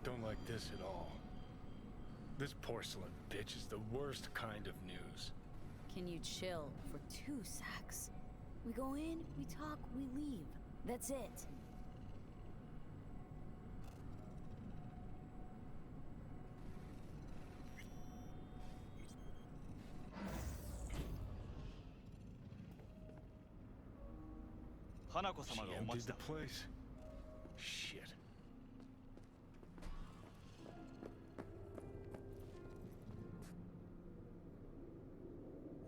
Don't like this at all. This porcelain bitch is the worst kind of news. Can you chill for 2 secs? We go in, we talk, we leave. That's it. She emptied the place. Shit.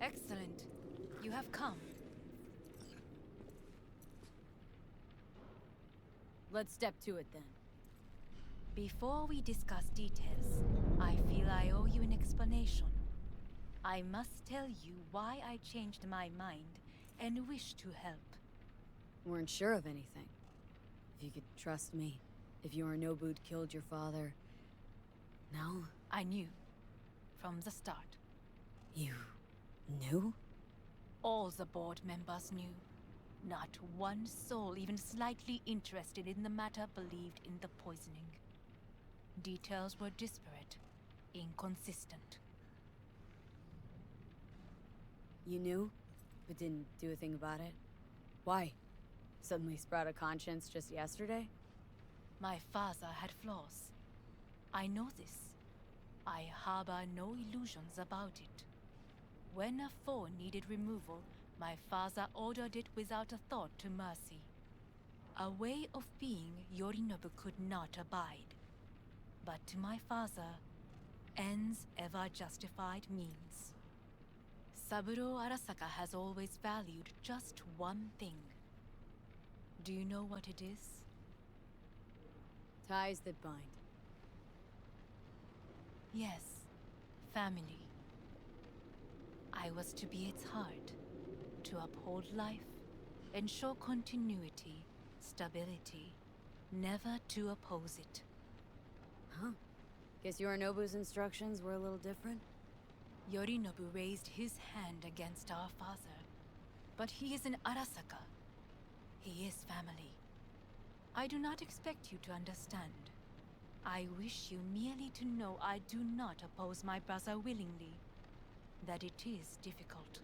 Excellent. You have come. Let's step to it then. Before we discuss details, I feel I owe you an explanation. I must tell you why I changed my mind and wish to help. Weren't sure of anything. If you could trust me, if Yorinobu'd killed your father... No? I knew. From the start. You... knew? All the board members knew. Not one soul even slightly interested in the matter believed in the poisoning. Details were disparate, inconsistent. You knew, but didn't do a thing about it? Why? Suddenly sprout a conscience just yesterday? My father had flaws. I know this. I harbor no illusions about it. When a foe needed removal, my father ordered it without a thought to mercy. A way of being Yorinobu could not abide. But to my father, ends ever justified means. Saburo Arasaka has always valued just one thing. Do you know what it is? Ties that bind. Yes, family. I was to be its heart, to uphold life, ensure continuity, stability, never to oppose it. Huh? Guess Yorinobu's instructions were a little different? Yorinobu raised his hand against our father, but he is an Arasaka. He is family. I do not expect you to understand. I wish you merely to know I do not oppose my brother willingly. That it is difficult.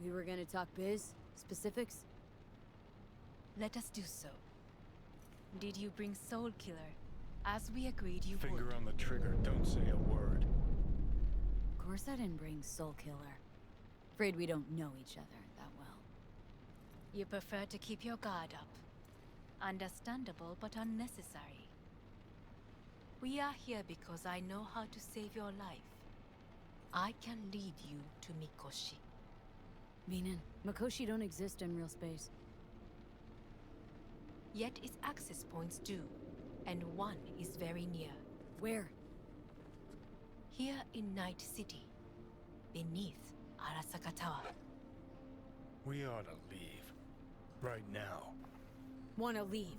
We were gonna talk biz? Specifics? Let us do so. Did you bring Soul Killer, as we agreed you would? Finger on the trigger, don't say a word. Of course I didn't bring Soul Killer. Afraid we don't know each other that well. You prefer to keep your guard up. Understandable, but unnecessary. We are here because I know how to save your life. I can lead you to Mikoshi. Meaning, Mikoshi don't exist in real space. Yet its access points do, and one is very near. Where? Here in Night City, beneath Arasaka Tower. We ought to leave. Right now. Wanna leave?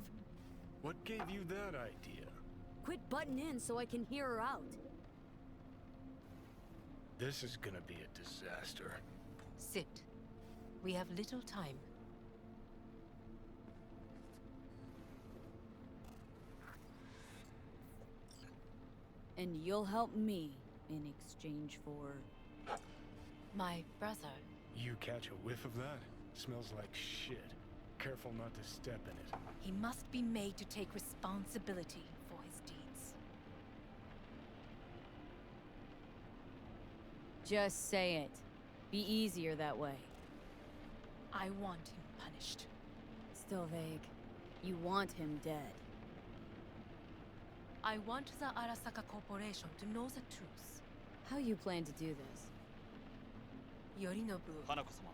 What gave you that idea? Quit butting in so I can hear her out. This is gonna be a disaster. Sit. We have little time. And you'll help me in exchange for... My brother. You catch a whiff of that? Smells like shit. Careful not to step in it. He must be made to take responsibility for his deeds. Just say it. Be easier that way. I want him punished. Still vague. You want him dead. I want the Arasaka Corporation to know the truth. How you plan to do this? Yorinobu. 花子様、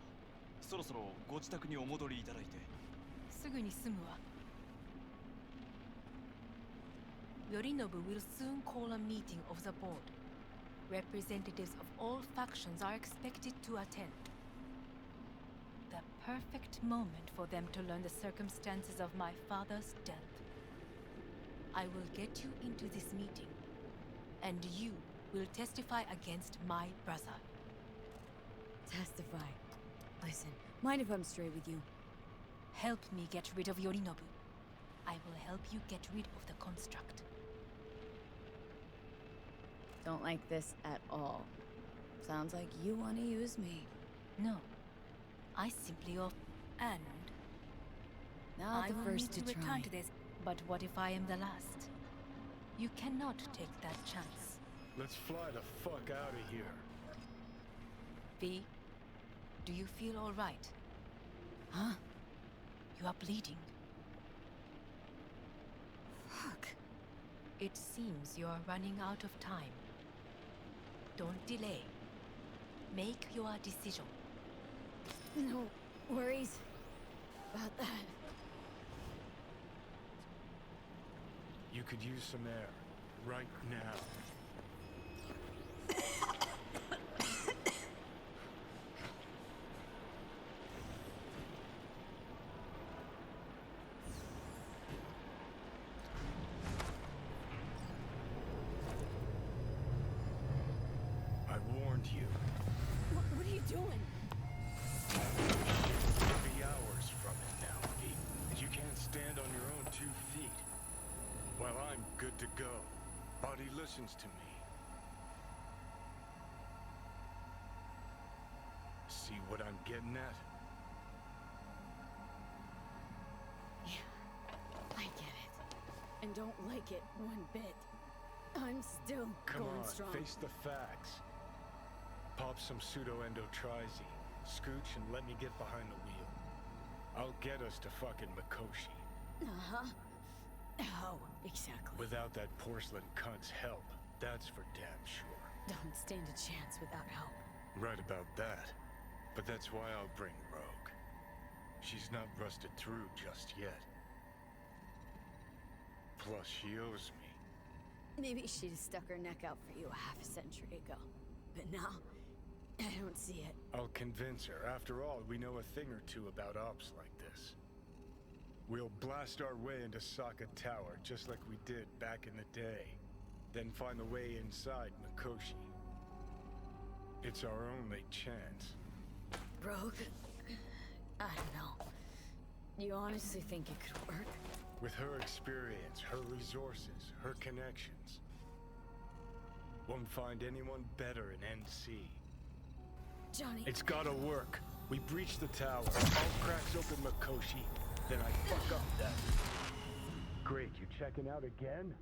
そろそろご自宅にお戻りいただいて。すぐに済むわ。Yorinobu will soon call a meeting of the board. Representatives of all factions are expected to attend. The perfect moment for them to learn the circumstances of my father's death. I will get you into this meeting, and you will testify against my brother. Testify. Listen, mind if I'm straight with you? Help me get rid of Yorinobu. I will help you get rid of the construct. Don't like this at all. Sounds like you want to use me. No. I simply And Not I the will first need to to try. return to this. But what if I am the last? You cannot take that chance. Let's fly the fuck out of here. V, do you feel all right? Huh? You are bleeding. Fuck. It seems you are running out of time. Don't delay. Make your decision. No worries about that. You could use some air. Right now. I warned you. What are you doing? It'll be hours from it now, Pete. And you can't stand on your own 2 feet. Well, I'm good to go. Body listens to me. See what I'm getting at? Yeah, I get it. And don't like it one bit. I'm still Come going on, strong. face the facts. Pop some pseudo-endotrizine. Scooch and let me get behind the wheel. I'll get us to fucking Mikoshi. Uh-huh. How exactly? Without that porcelain cunt's help, that's for damn sure. Don't stand a chance without help. Right about that. But that's why I'll bring Rogue. She's not rusted through just yet. Plus, she owes me. Maybe she'd have stuck her neck out for you a half a century ago. But now, I don't see it. I'll convince her. After all, we know a thing or two about ops like this. We'll blast our way into Sokka Tower, just like we did back in the day. Then find the way inside Mikoshi. It's our only chance. Rogue? I don't know. You honestly think it could work? With her experience, her resources, her connections. Won't find anyone better in NC. Johnny... It's gotta work. We breach the tower, all cracks open Mikoshi, then I fuck up that. Great, you checking out again?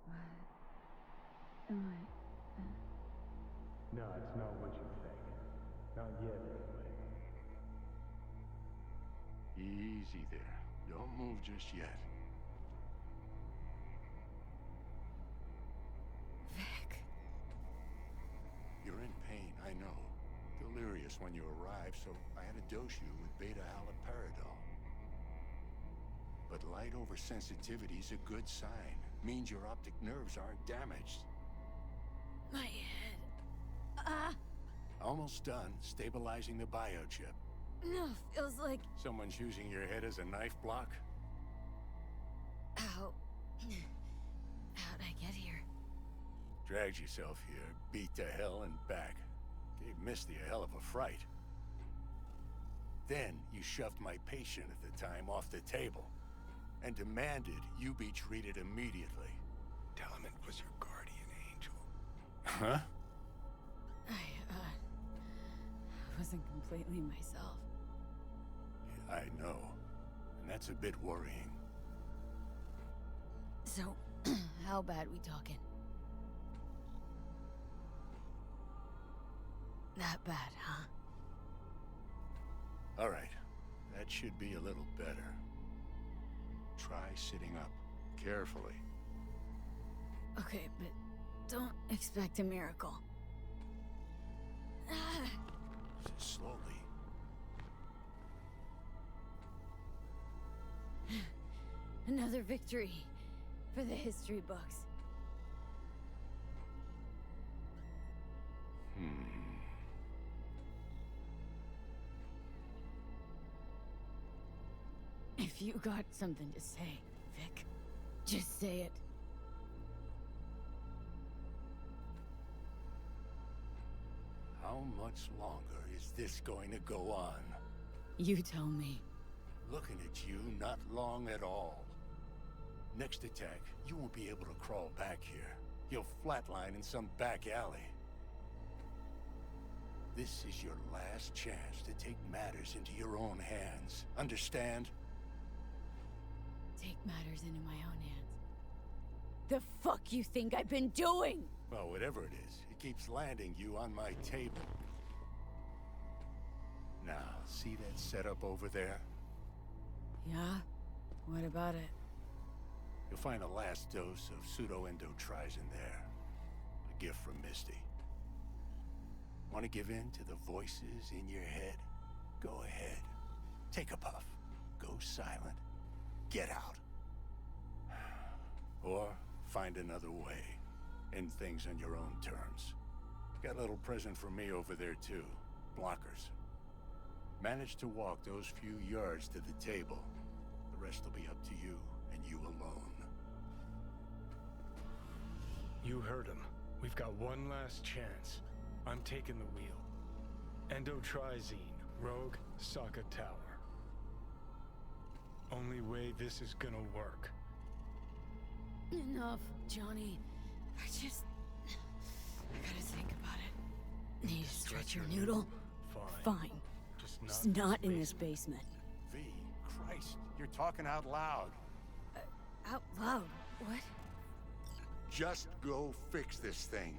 What am I... No, it's not what you think. Not yet, anyway. Easy there. Don't move just yet. Vic... You're in pain, I know. Delirious when you arrived, so I had to dose you with beta-haloperidol. But light oversensitivity's a good sign. Means your optic nerves aren't damaged. My head... Ah! Almost done stabilizing the biochip. No, feels like... Someone's using your head as a knife block? How... How'd I get here? Dragged yourself here, beat to hell and back. Gave Misty a hell of a fright. Then you shoved my patient at the time off the table and demanded you be treated immediately. Tell him it was your guardian angel. Huh? I wasn't completely myself. I know. And that's a bit worrying. So, how bad we talking? That bad, huh? All right. That should be a little better. Try sitting up. Carefully. Okay, but don't expect a miracle. Slowly. Another victory for the history books. If you got something to say, Vic, just say it. How much longer is this going to go on? You tell me. Looking at you, not long at all. Next attack, you won't be able to crawl back here. You'll flatline in some back alley. This is your last chance to take matters into your own hands. Understand? Take matters into my own hands. The fuck you think I've been doing? Well, whatever it is, it keeps landing you on my table. Now, see that setup over there? Yeah? What about it? You'll find a last dose of pseudo-endotrizin there. A gift from Misty. Want to give in to the voices in your head? Go ahead. Take a puff. Go silent. Get out. Or find another way. End things on your own terms. Got a little present for me over there too. Blockers. Manage to walk those few yards to the table. The rest will be up to you, and you alone. You heard him. We've got one last chance. I'm taking the wheel. Endotrizine, Rogue, Sokka Tower. Only way this is gonna work. Enough, Johnny. I gotta think about it. Need to stretch your noodle? Fine. Just not in this basement. V, Christ, you're talking out loud. Out loud? What? Just go fix this thing.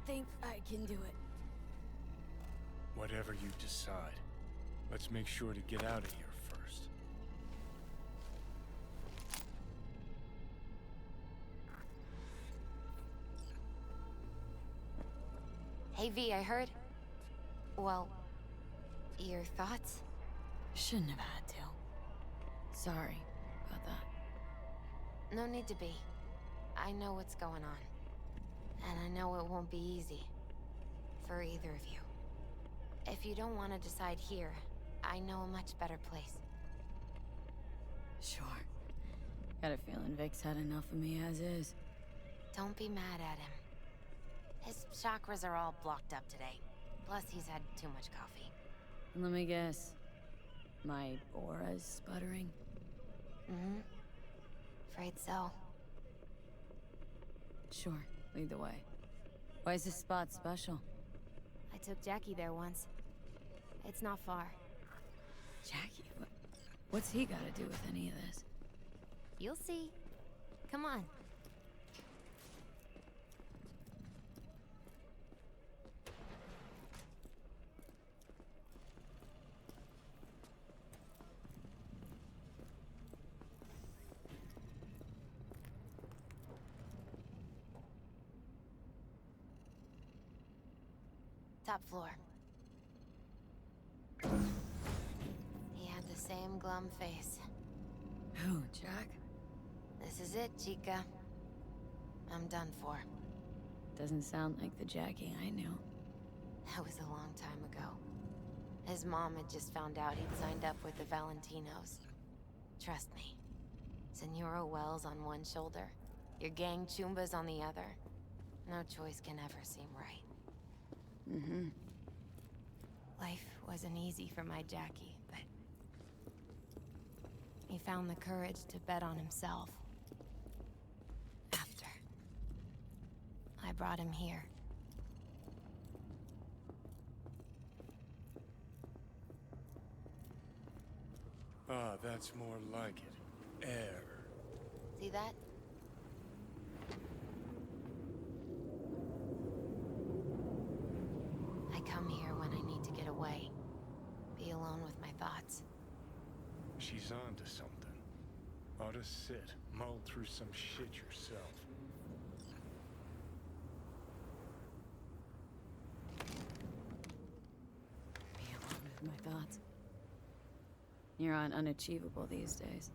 Think I can do it. Whatever you decide. Let's make sure to get out of here first. Hey V, I heard... Well, your thoughts? Shouldn't have had to. Sorry about that. No need to be. I know what's going on. And I know it won't be easy. For either of you. If you don't want to decide here, I know a much better place. Sure. Got a feeling Vic's had enough of me as is. Don't be mad at him. His chakras are all blocked up today. Plus, he's had too much coffee. Let me guess. My aura's sputtering? Mm-hmm. Afraid so. Sure, lead the way. Why is this spot special? I took Jackie there once. It's not far. Jackie? What's he got to do with any of this? You'll see. Come on. Top floor. He had the same glum face. Who, Jack? This is it, Chica. I'm done for. Doesn't sound like the Jackie I knew. That was a long time ago. His mom had just found out he'd signed up with the Valentinos. Trust me. Senora Welles on one shoulder, your gang Chumbas on the other. No choice can ever seem right. Mm-hmm. Life wasn't easy for my Jackie, but... he found the courage to bet on himself. After. I brought him here. Ah, that's more like it. Air. See that? I come here when I need to get away. Be alone with my thoughts. She's on to something. Ought to sit, mull through some shit yourself. Be alone with my thoughts. You're on unachievable these days.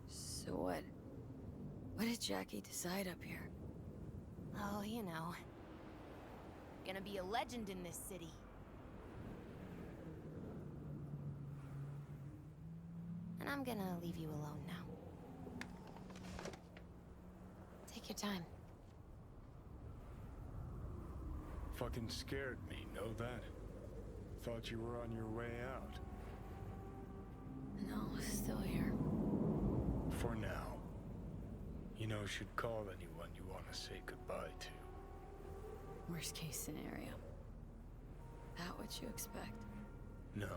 So what did Jackie decide up here? Oh, you know. Gonna be a legend in this city. And I'm gonna leave you alone now. Take your time. fucking scared me, know that? Thought you were on your way out. No, still here. For now. You know, should call anyone you want to say goodbye to. Worst case scenario. That what you expect? No.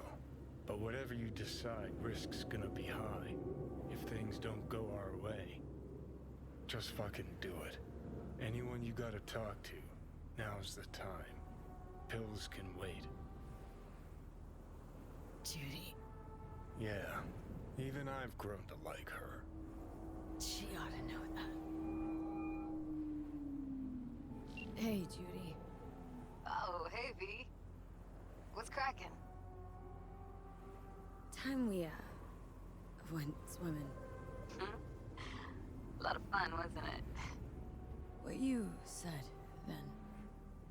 But whatever you decide, risk's gonna be high. If things don't go our way. Just fucking do it. Anyone you gotta talk to, now's the time. Pills can wait. Judy. Yeah. Even I've grown to like her. She ought to know that. Hey, Judy. Oh, hey, V. What's cracking? Time we, went swimming. A lot of fun, wasn't it? What you said then,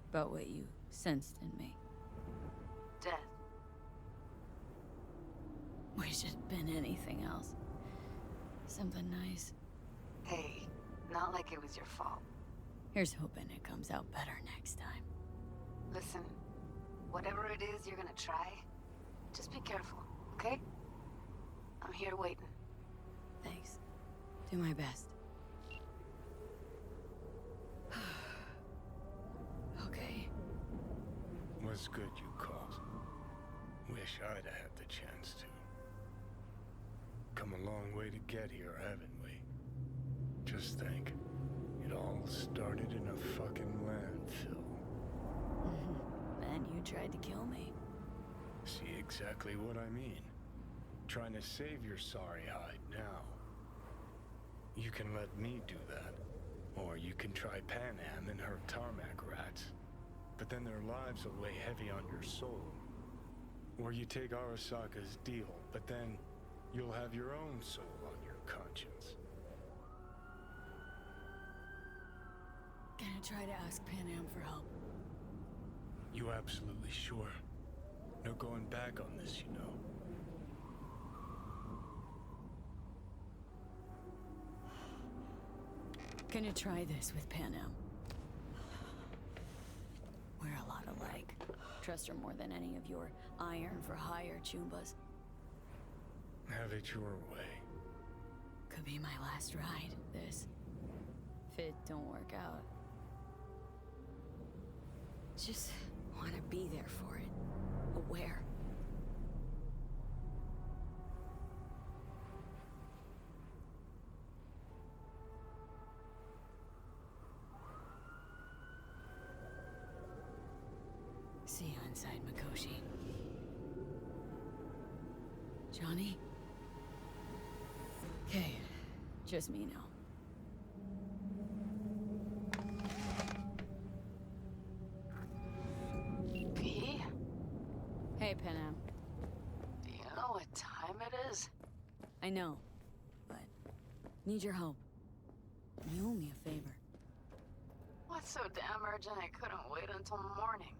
about what you sensed in me. Death. Wish it'd been anything else. Something nice. Hey, not like it was your fault. Here's hoping it comes out better next time. Listen, whatever it is you're gonna try, just be careful, okay? I'm here waiting. Thanks. Do my best. Okay. Was good you called. Wish I'd have had the chance to. Come a long way to get here, haven't we? Just think, it all started in a fucking landfill. Then you tried to kill me. See exactly what I mean. Trying to save your sorry hide now. You can let me do that. Or you can try Panam and her tarmac rats. But then their lives will weigh heavy on your soul. Or you take Arasaka's deal, but then you'll have your own soul on your conscience. Gonna try to ask Panam for help. You absolutely sure? No going back on this, you know. Gonna try this with Panam. We're a lot alike. Trust her more than any of your iron for hire chumbas. Have it your way. Could be my last ride, this. If it don't work out. Just wanna be there for it. Aware. See you inside Mikoshi. Johnny? Okay, just me now. V? Hey, Panam. Do you know what time it is? I know, but need your help. You owe me a favor. What's so damn urgent I couldn't wait until morning?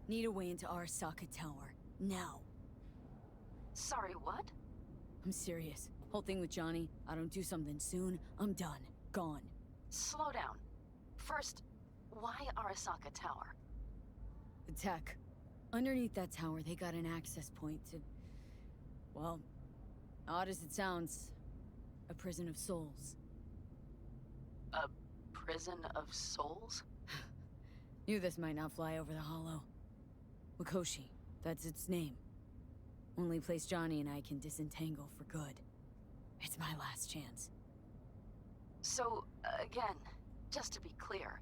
Need a way into Arasaka Tower. Now. Sorry, what? I'm serious. Whole thing with Johnny, I don't do something soon, I'm done. Gone. Slow down. First, why Arasaka Tower? The tech. Underneath that tower, they got an access point to... Well, odd as it sounds, a prison of souls. A prison of souls? Knew this might not fly over the hollow. Mikoshi, that's its name. Only place Johnny and I can disentangle for good. It's my last chance. So, again, just to be clear,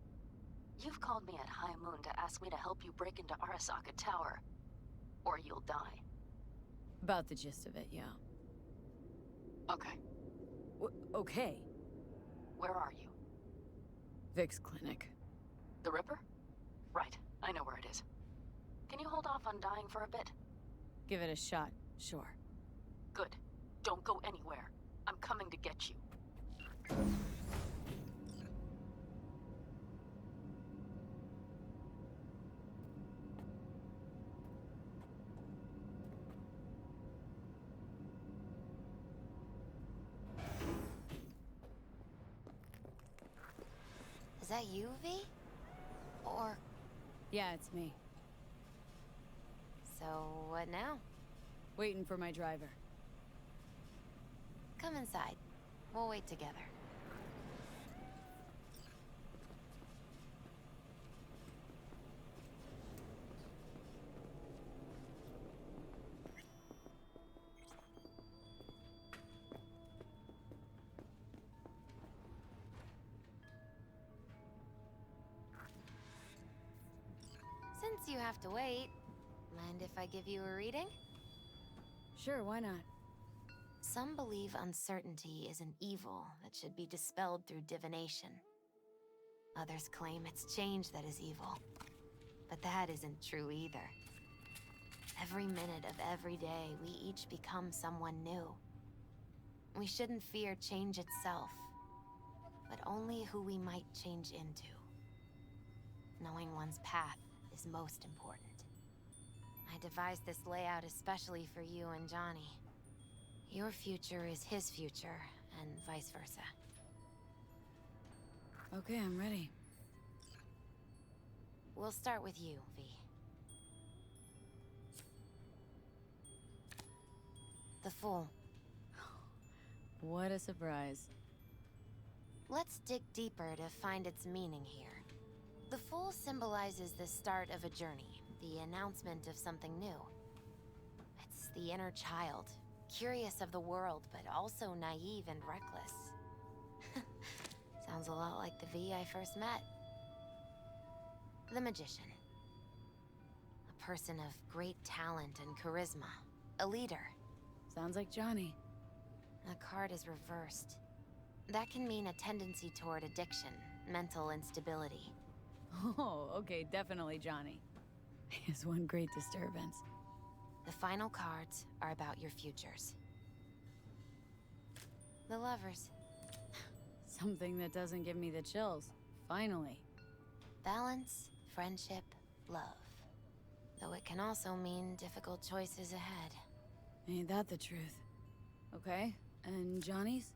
you've called me at high moon to ask me to help you break into Arasaka Tower, or you'll die. About the gist of it, yeah. Okay, Okay. where are you? Vic's clinic. The Ripper? Right, I know where it is. Can you hold off on dying for a bit? Give it a shot, sure. Good. Don't go anywhere. I'm coming to get you. Is that you, V? Or Yeah, it's me. So, what now? Waiting for my driver. Come inside. We'll wait together. Since you have to wait, mind if I give you a reading? Sure, why not? Some believe uncertainty is an evil that should be dispelled through divination. Others claim it's change that is evil. But that isn't true either. Every minute of every day, we each become someone new. We shouldn't fear change itself, but only who we might change into. Knowing one's path is most important. I devised this layout especially for you and Johnny. Your future is his future, and vice versa. Okay, I'm ready. We'll start with you, V. The Fool. What a surprise. Let's dig deeper to find its meaning here. The Fool symbolizes the start of a journey, the announcement of something new. It's the inner child, curious of the world, but also naive and reckless. Sounds a lot like the V I first met. The Magician. A person of great talent and charisma. A leader. Sounds like Johnny. The card is reversed. That can mean a tendency toward addiction, mental instability. Oh, okay, definitely Johnny. He has one great disturbance. The final cards are about your futures. The Lovers. Something that doesn't give me the chills. Finally. Balance, friendship, love. Though it can also mean difficult choices ahead. Ain't that the truth? Okay, and Johnny's?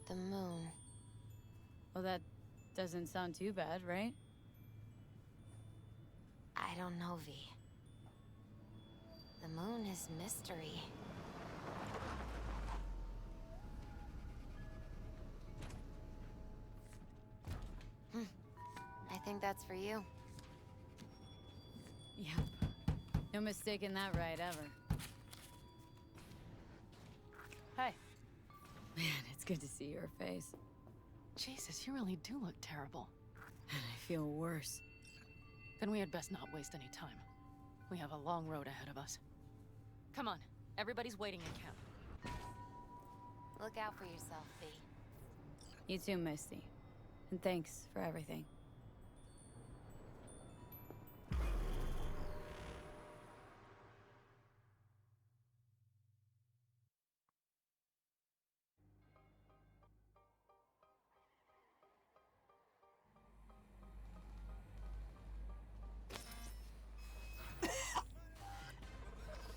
The Moon. Well, that doesn't sound too bad, right? I don't know, V. The Moon is mystery. I think that's for you. Yep. No mistaking that right, ever. Hey. Man, it's good to see your face. Jesus, you really do look terrible. And I feel worse. Then we had best not waste any time. We have a long road ahead of us. Come on, everybody's waiting in camp. Look out for yourself, V. You too, Misty. And thanks for everything.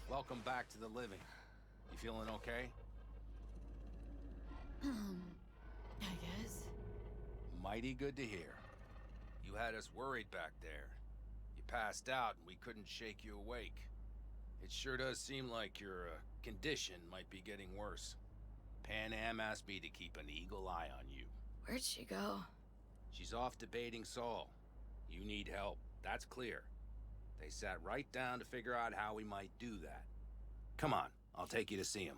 Welcome back to the living. You feeling okay? I guess. Mighty good to hear. You had us worried back there. You passed out and we couldn't shake you awake. It sure does seem like your condition might be getting worse. Panam asked me to keep an eagle eye on you. Where'd she go? She's off debating Saul. You need help, that's clear. They sat right down to figure out how we might do that. Come on, I'll take you to see him.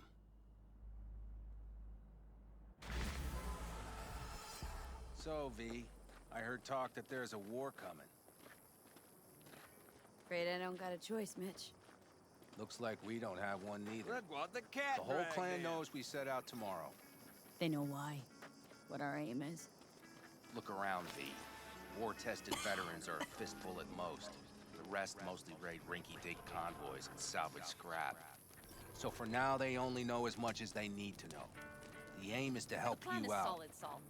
So, V, I heard talk that there's a war coming. Afraid I don't got a choice, Mitch. Looks like we don't have one neither. Look what the cat The whole dragged clan in. knows we set out tomorrow. They know why. What our aim is. Look around, V. War-tested veterans are a fistful at most. The rest mostly raid rinky-dink convoys and salvage scrap. So for now, they only know as much as they need to know. The aim is to help The plan you is out. solid, Saul.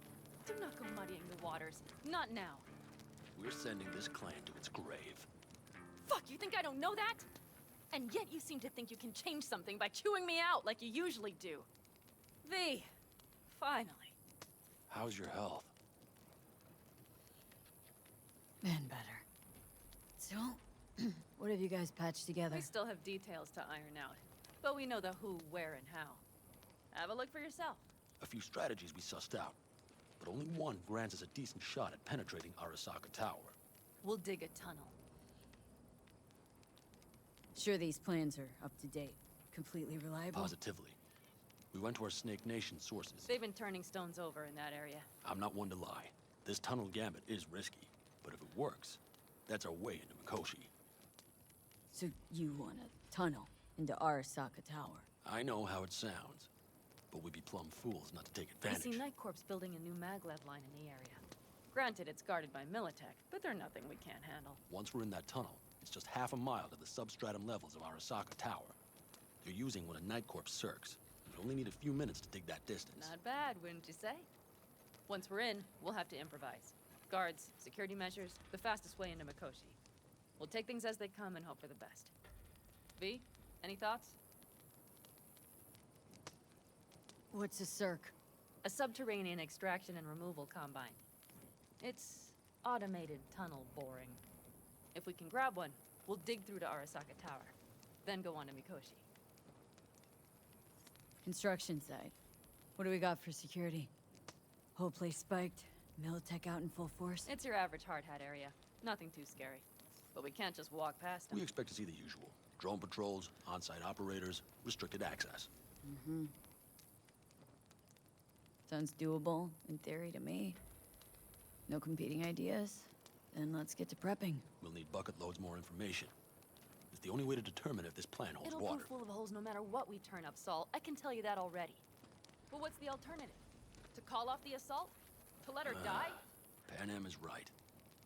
Do not go muddying the waters. Not now. We're sending this clan to its grave. Fuck, you think I don't know that? And yet you seem to think you can change something by chewing me out like you usually do. V, finally. How's your health? Been better. So, what have you guys patched together? We still have details to iron out, but we know the who, where, and how. Have a look for yourself. A few strategies we sussed out, but only one grants us a decent shot at penetrating Arasaka Tower. We'll dig a tunnel. Sure these plans are up to date, completely reliable? Positively. We went to our Snake Nation sources. They've been turning stones over in that area. I'm not one to lie. This tunnel gambit is risky, but if it works, that's our way into Mikoshi. So you want a tunnel into Arasaka Tower? I know how it sounds, but we'd be plumb fools not to take We advantage. see Nightcorp's building a new maglev line in the area. Granted, it's guarded by Militech, but they're nothing we can't handle. Once we're in that tunnel, it's just half a mile to the substratum levels of Arasaka Tower. They're using one of Nightcorp's circs. We only need a few minutes to dig that distance. Not bad, wouldn't you say? Once we're in, we'll have to improvise. Guards, security measures, the fastest way into Mikoshi. We'll take things as they come and hope for the best. V, any thoughts? What's a circ? A subterranean extraction and removal combine. It's automated tunnel boring. If we can grab one, we'll dig through to Arasaka Tower, then go on to Mikoshi. Construction site. What do we got for security? Whole place spiked, Militech out in full force? It's your average hard hat area. Nothing too scary. But we can't just walk past them. We expect to see the usual. Drone patrols, on-site operators, restricted access. Mm-hmm. Sounds doable, in theory, to me. No competing ideas? Then let's get to prepping. We'll need bucket loads more information. It's the only way to determine if this plan holds It'll water. prove full of holes no matter what we turn up, Saul. I can tell you that already. But what's the alternative? To call off the assault? To let her die? Panam is right.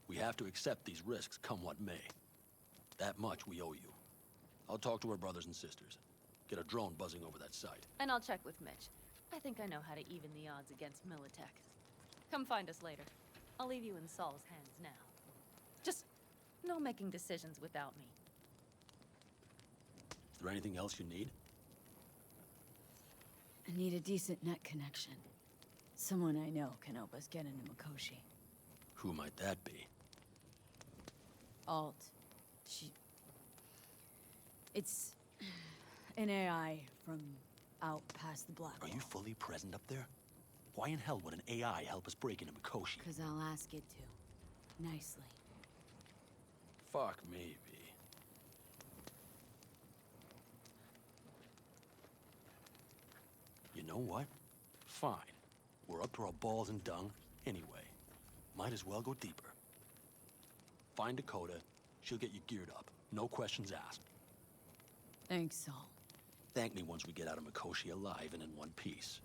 We have to accept these risks, come what may. That much we owe you. I'll talk to our brothers and sisters. Get a drone buzzing over that site. And I'll check with Mitch. I think I know how to even the odds against Militech. Come find us later. I'll leave you in Saul's hands now. Just no making decisions without me. Is there anything else you need? I need a decent net connection. Someone I know can help us get into Mikoshi. Who might that be? Alt. It's an AI from out past the Black Are Wall. you fully present up there? Why in hell would an AI help us break into Mikoshi? Because I'll ask it to. Nicely. Fuck me, V. You know what? Fine. We're up to our balls in dung anyway. Might as well go deeper. Find Dakota. She'll get you geared up. No questions asked. Thanks, Saul. Thank me once we get out of Mikoshi alive and in one piece.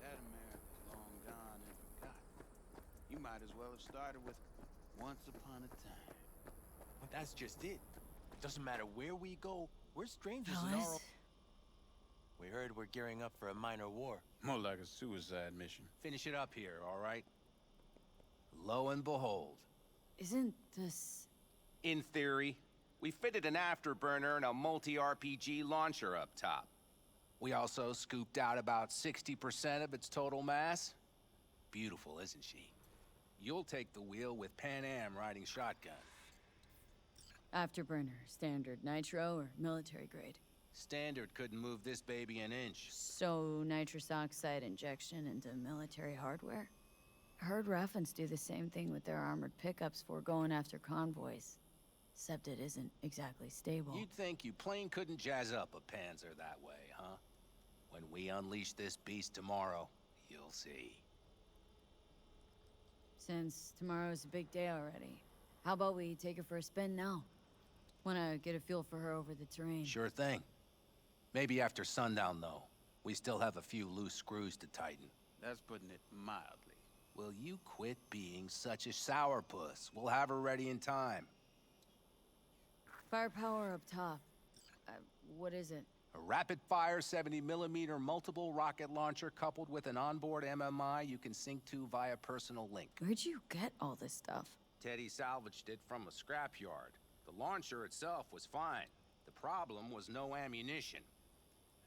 That America's long gone and forgotten. You might as well have started with Once Upon a Time. But that's just it. Doesn't matter where we go, we're strangers in our Fellas, own... We heard we're gearing up for a minor war. More like a suicide mission. Finish it up here, all right? Lo and behold. isn't this... In theory, we fitted an afterburner and a multi-RPG launcher up top. We also scooped out about 60% of its total mass. Beautiful, isn't she? You'll take the wheel with Panam riding shotgun. Afterburner, standard nitro or military grade? Standard couldn't move this baby an inch. So, nitrous oxide injection into military hardware? I heard Raffens do the same thing with their armored pickups for going after convoys. Except it isn't exactly stable. You'd think you plain couldn't jazz up a Panzer that way, huh? When we unleash this beast tomorrow, you'll see. Since tomorrow's a big day already, how about we take her for a spin now? Wanna get a feel for her over the terrain. Sure thing. Maybe after sundown, though. We still have a few loose screws to tighten. That's putting it mildly. Will you quit being such a sourpuss? We'll have her ready in time. Firepower up top. What is it? A rapid-fire 70mm multiple rocket launcher coupled with an onboard MMI you can sync to via personal link. Where'd you get all this stuff? Teddy salvaged it from a scrapyard. The launcher itself was fine. The problem was no ammunition.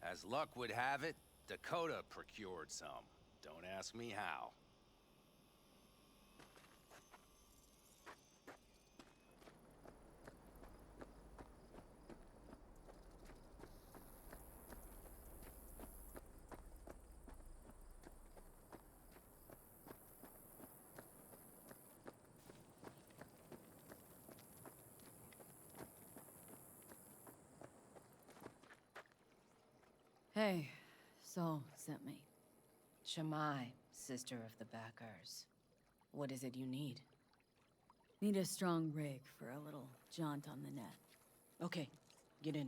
As luck would have it, Dakota procured some. Don't ask me how. Hey, Saul sent me. Shamai, sister of the Backers. What is it you need? Need a strong rig for a little jaunt on the net. Okay, get in.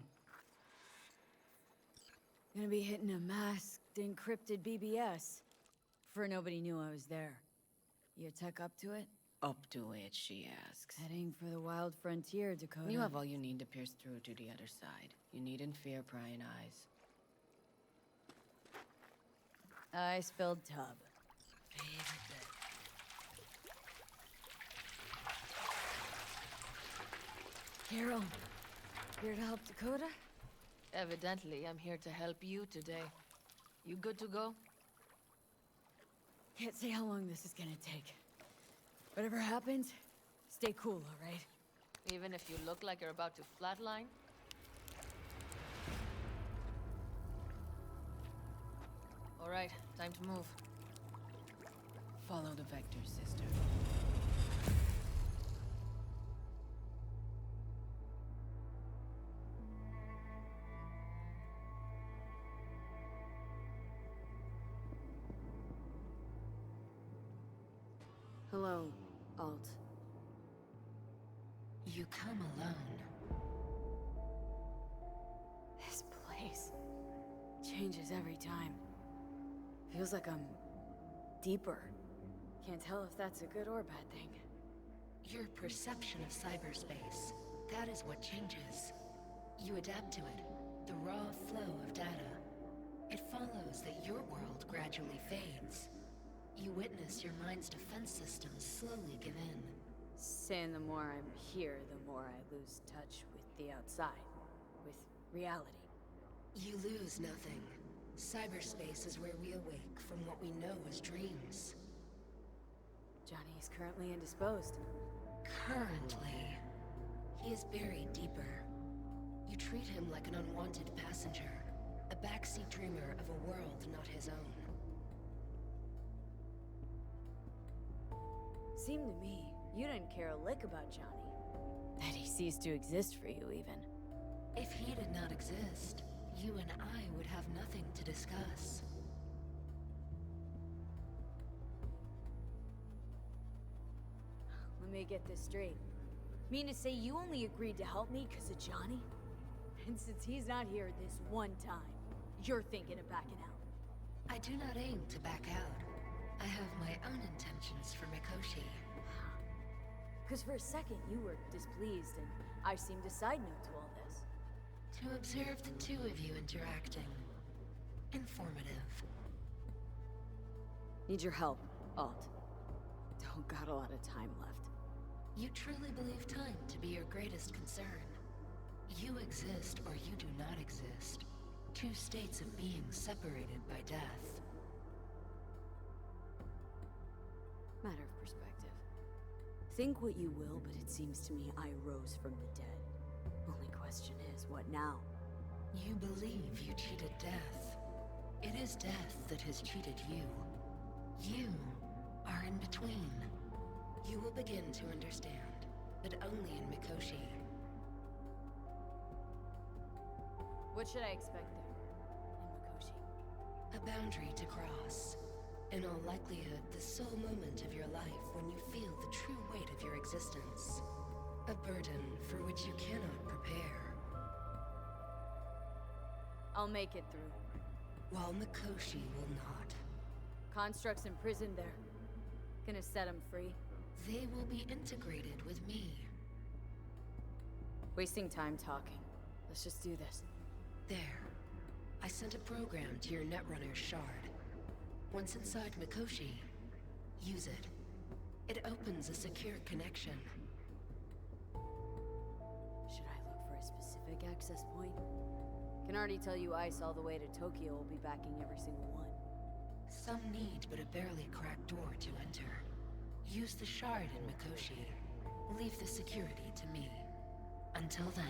Gonna be hitting a masked, encrypted BBS. For nobody knew I was there. You tech up to it? Up to it, she asks. Heading for the wild frontier, Dakota. You have all you need to pierce through to the other side. You needn't fear prying eyes. I spilled tub. Favorite bit. Carol, here to help Dakota? Evidently, I'm here to help you today. You good to go? Can't say how long this is gonna take. Whatever happens, stay cool, all right? Even if you look like you're about to flatline? All right, time to move. Follow the Vector, sister. Hello, Alt. You come alone. This place changes every time. Feels like I'm deeper. Can't tell if that's a good or bad thing. Your perception of cyberspace, that is what changes. You adapt to it, the raw flow of data. It follows that your world gradually fades. You witness your mind's defense systems slowly give in. Saying the more I'm here, the more I lose touch with the outside. With reality. You lose nothing. Cyberspace is where we awake from what we know as dreams. Johnny is currently indisposed. Currently. He is buried deeper. You treat him like an unwanted passenger, a backseat dreamer of a world not his own. Seemed to me, you didn't care a lick about Johnny. That he ceased to exist for you, even. If he did not exist, you and I would have nothing to discuss. Let me get this straight. Mean to say you only agreed to help me because of Johnny? And since he's not here this one time, you're thinking of backing out? I do not aim to back out. I have my own intentions for Mikoshi. Because for a second you were displeased, and I seemed a side note to all this. To observe the two of you interacting. Informative. Need your help, Alt. Don't got a lot of time left. You truly believe time to be your greatest concern. You exist or you do not exist. Two states of being separated by death. Matter of perspective. Think what you will, but it seems to me I rose from the dead. Only question is, what now? You believe you cheated death. It is death that has cheated you. You are in between. You will begin to understand, but only in Mikoshi. What should I expect there, in Mikoshi? A boundary to cross. In all likelihood, the sole moment of your life when you feel the true weight of your existence. A burden for which you cannot prepare. I'll make it through. While Mikoshi will not. Constructs imprisoned there. Gonna set him free. They will be integrated with me. Wasting time talking. Let's just do this. There. I sent a program to your Netrunner's shard. Once inside Mikoshi, use it. It opens a secure connection. Should I look for a specific access point? Can already tell you ice all the way to Tokyo will be backing every single one. Some need but a barely cracked door to enter. Use the shard in Mikoshi. Leave the security to me. Until then...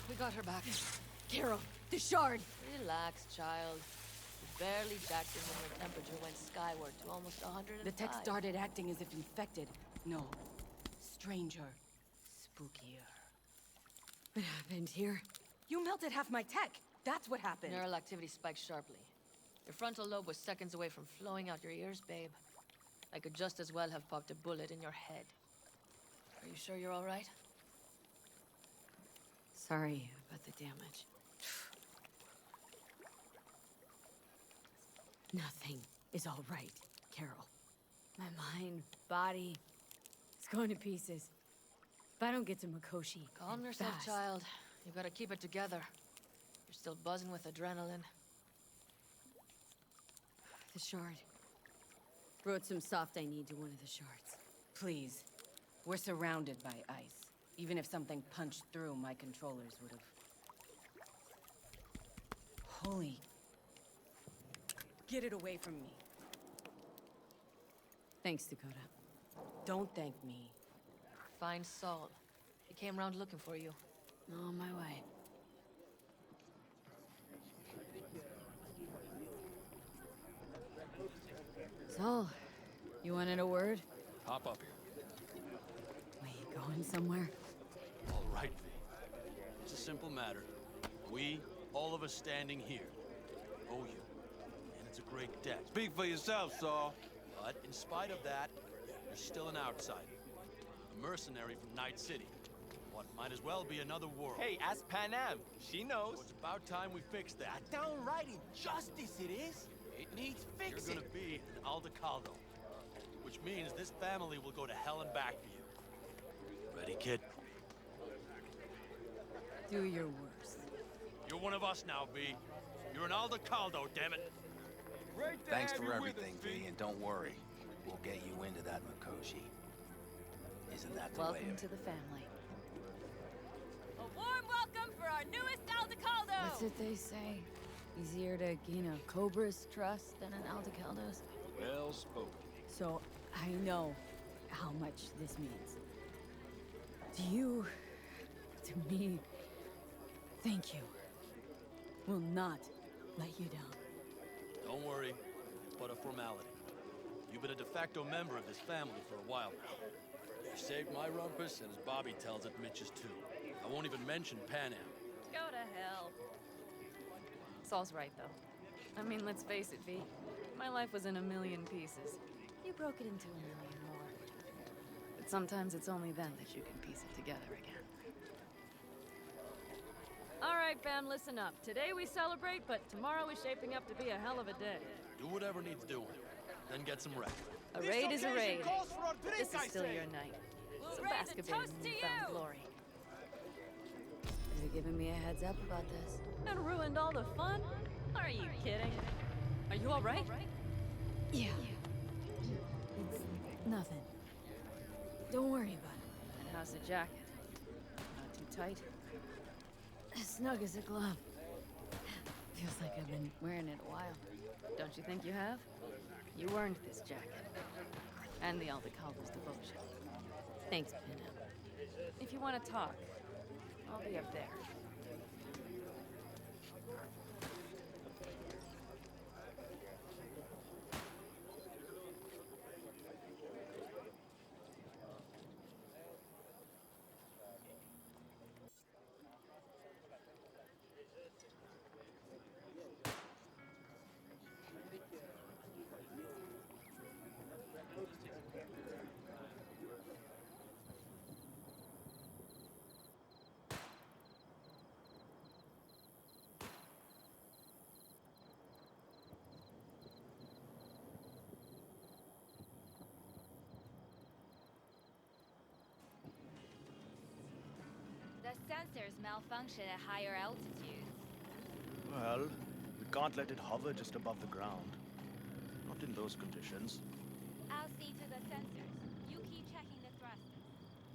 We got her back. Carol, the shard! Relax, child. You barely jacked it when the temperature went skyward to almost 105. The tech started acting as if infected. No. Stranger. Spookier. What happened here? You melted half my tech! That's what happened! Neural activity spiked sharply. Your frontal lobe was seconds away from flowing out your ears, babe. I could just as well have popped a bullet in your head. Are you sure you're all right? Sorry about the damage. Nothing is all right, Carol. My mind, body, it's going to pieces. If I don't get to Mikoshi, Calm yourself, child. You gotta keep it together. You're still buzzing with adrenaline. The shard. Wrote some soft I need to one of the shards. Please. We're surrounded by ice. Even if something punched through, my controllers would have... Holy... Get it away from me. Thanks, Dakota. Don't thank me. Find Saul. He came round looking for you. On my way. Saul, you wanted a word? Hop up here. We going somewhere? All right, V. It's a simple matter. We, all of us standing here, owe you. And it's a great debt. Speak for yourself, Saul. But in spite of that, you're still an outsider. A mercenary from Night City. What might as well be another world. Hey, ask Panam. She knows. So it's about time we fix that. Downright injustice it is. It needs fixing. You're gonna be an Aldecaldo. Which means this family will go to hell and back for you. Ready, kid? Do your worst. You're one of us now, V. You're an Aldecaldo, damn it. Great to Thanks have for you everything, with us, V, and don't worry. We'll get you into that Mikoshi. Isn't that the way Welcome of to the family. A warm welcome for our newest Aldecaldo! What's it they say? Easier to gain a Cobra's trust than an Aldecaldos? Well spoken. So, I know how much this means. To you, to me, thank you. Will not let you down. Don't worry, it's but a formality. You've been a de facto member of this family for a while now. You saved my rumpus, and as Bobby tells it, Mitch's too. I won't even mention Panam. Go to hell. Saul's right, though. I mean, let's face it, V. My life was in a million pieces. You broke it into a million more. But sometimes it's only then that you can piece it together again. All right, fam, listen up. Today we celebrate, but tomorrow is shaping up to be a hell of a day. Do whatever needs doing, then get some rest. A raid is a raid. This is still your night. So bask a bit in newfound glory. Could have given me a heads up about this. And ruined all the fun? Are you kidding? Are you all right? Yeah. It's nothing. Don't worry about it. And how's the jacket? Not too tight? As snug as a glove. Feels like I've been wearing it a while. Don't you think you have? You earned this jacket. And the Aldecaldos' devotion. Thanks, Panam. If you want to talk, I'll be up there. The sensors malfunction at higher altitudes. Well, we can't let it hover just above the ground. Not in those conditions. I'll see to the sensors. You keep checking the thrusters.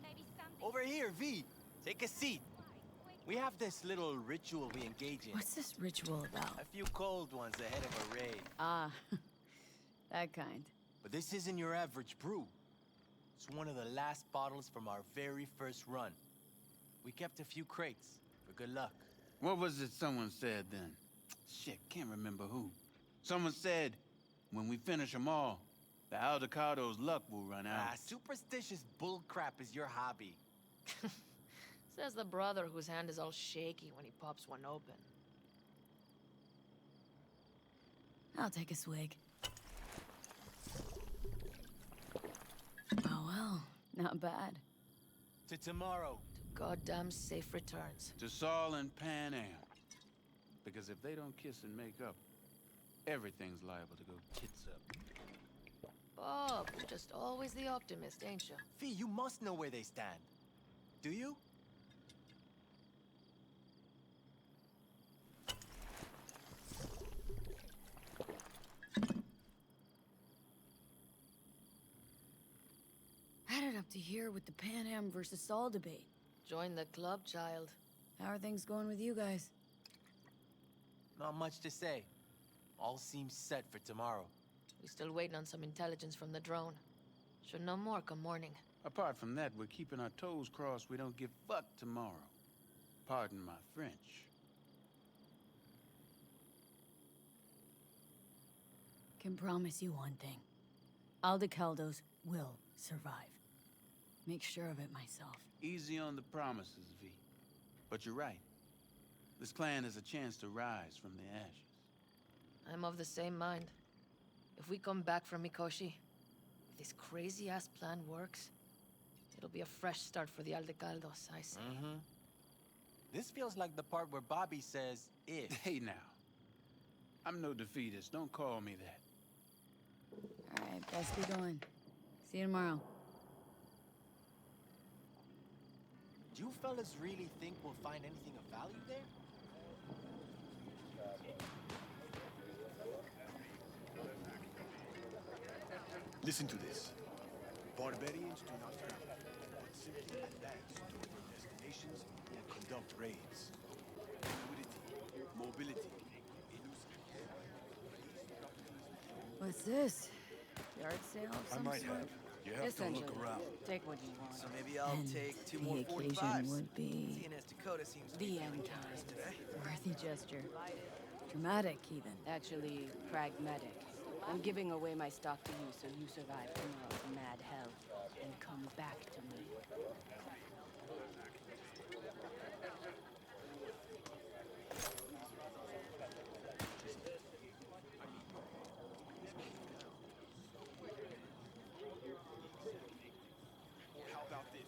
Maybe something... Over here, V. Take a seat. We have this little ritual we engage in. What's this ritual about? A few cold ones ahead of a raid. Ah, that kind. But this isn't your average brew. It's one of the last bottles from our very first run. We kept a few crates for good luck. What was it someone said then? Shit, can't remember who. Someone said, when we finish them all, the Aldecaldos' luck will run out. Ah, superstitious bullcrap is your hobby. Says the brother whose hand is all shaky when he pops one open. I'll take a swig. Oh well, not bad. To tomorrow. To goddamn safe returns. To Saul and Panam. Because if they don't kiss and make up, everything's liable to go tits up. Bob, you're just always the optimist, ain't you? Fee, you must know where they stand. Do you? Headed up to here with the Panam versus Saul debate. Join the club, child. How are things going with you guys? Not much to say. All seems set for tomorrow. We still waiting on some intelligence from the drone. Should know more come morning. Apart from that, we're keeping our toes crossed we don't get fucked tomorrow. Pardon my French. Can promise you one thing. Aldecaldos will survive. Make sure of it myself. Easy on the promises, V. But you're right. This clan has a chance to rise from the ashes. I'm of the same mind. If we come back from Mikoshi, if this crazy-ass plan works, it'll be a fresh start for the Aldecaldos, I say. Mm-hmm. This feels like the part where Bobby says, if. Hey now. I'm no defeatist. Don't call me that. Alright, best be going. See you tomorrow. Do you fellas really think we'll find anything of value there? Listen to this. Barbarians do not travel, but simply advance toward their destinations and conduct raids. Fluidity, mobility, elusiveness. What's this? Yard sale of some I might sort? have. You have to look around. Take what you want. So maybe I'll And take two the more occasion 45s. would be Seeing as Dakota seems to the be end feeling time. generous today. worthy gesture. Dramatic, even. Actually, pragmatic. I'm giving away my stock to you so you survive tomorrow's mad hell and come back to me. How about this?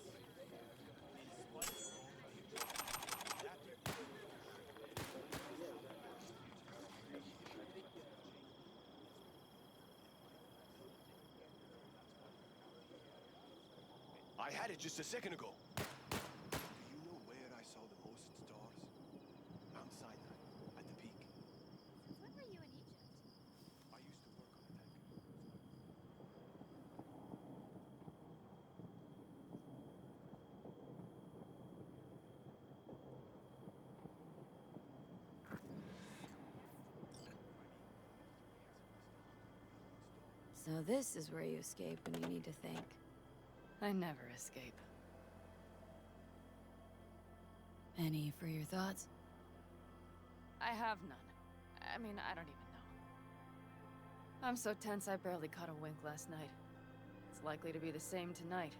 I had it just a second ago. Do you know where I saw the most stars? Mount Sinai, at the peak. When were you in Egypt? I used to work on a tanker. So this is where you escape when you need to think. I never escape. Any for your thoughts? I have none. I mean, I don't even know. I'm so tense I barely caught a wink last night. It's likely to be the same tonight.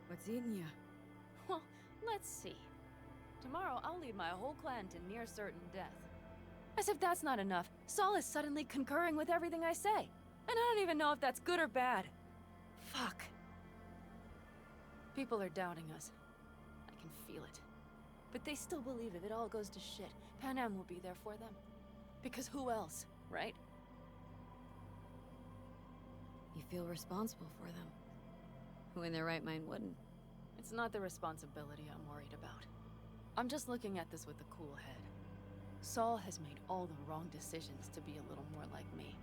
What's eating you? Well, let's see. Tomorrow I'll lead my whole clan to near certain death. As if that's not enough, Saul is suddenly concurring with everything I say. And I don't even know if that's good or bad. Fuck. People are doubting us. I can feel it. But they still believe if it all goes to shit, Panam will be there for them. Because who else, right? You feel responsible for them. Who in their right mind wouldn't? It's not the responsibility I'm worried about. I'm just looking at this with a cool head. Saul has made all the wrong decisions to be a little more like me.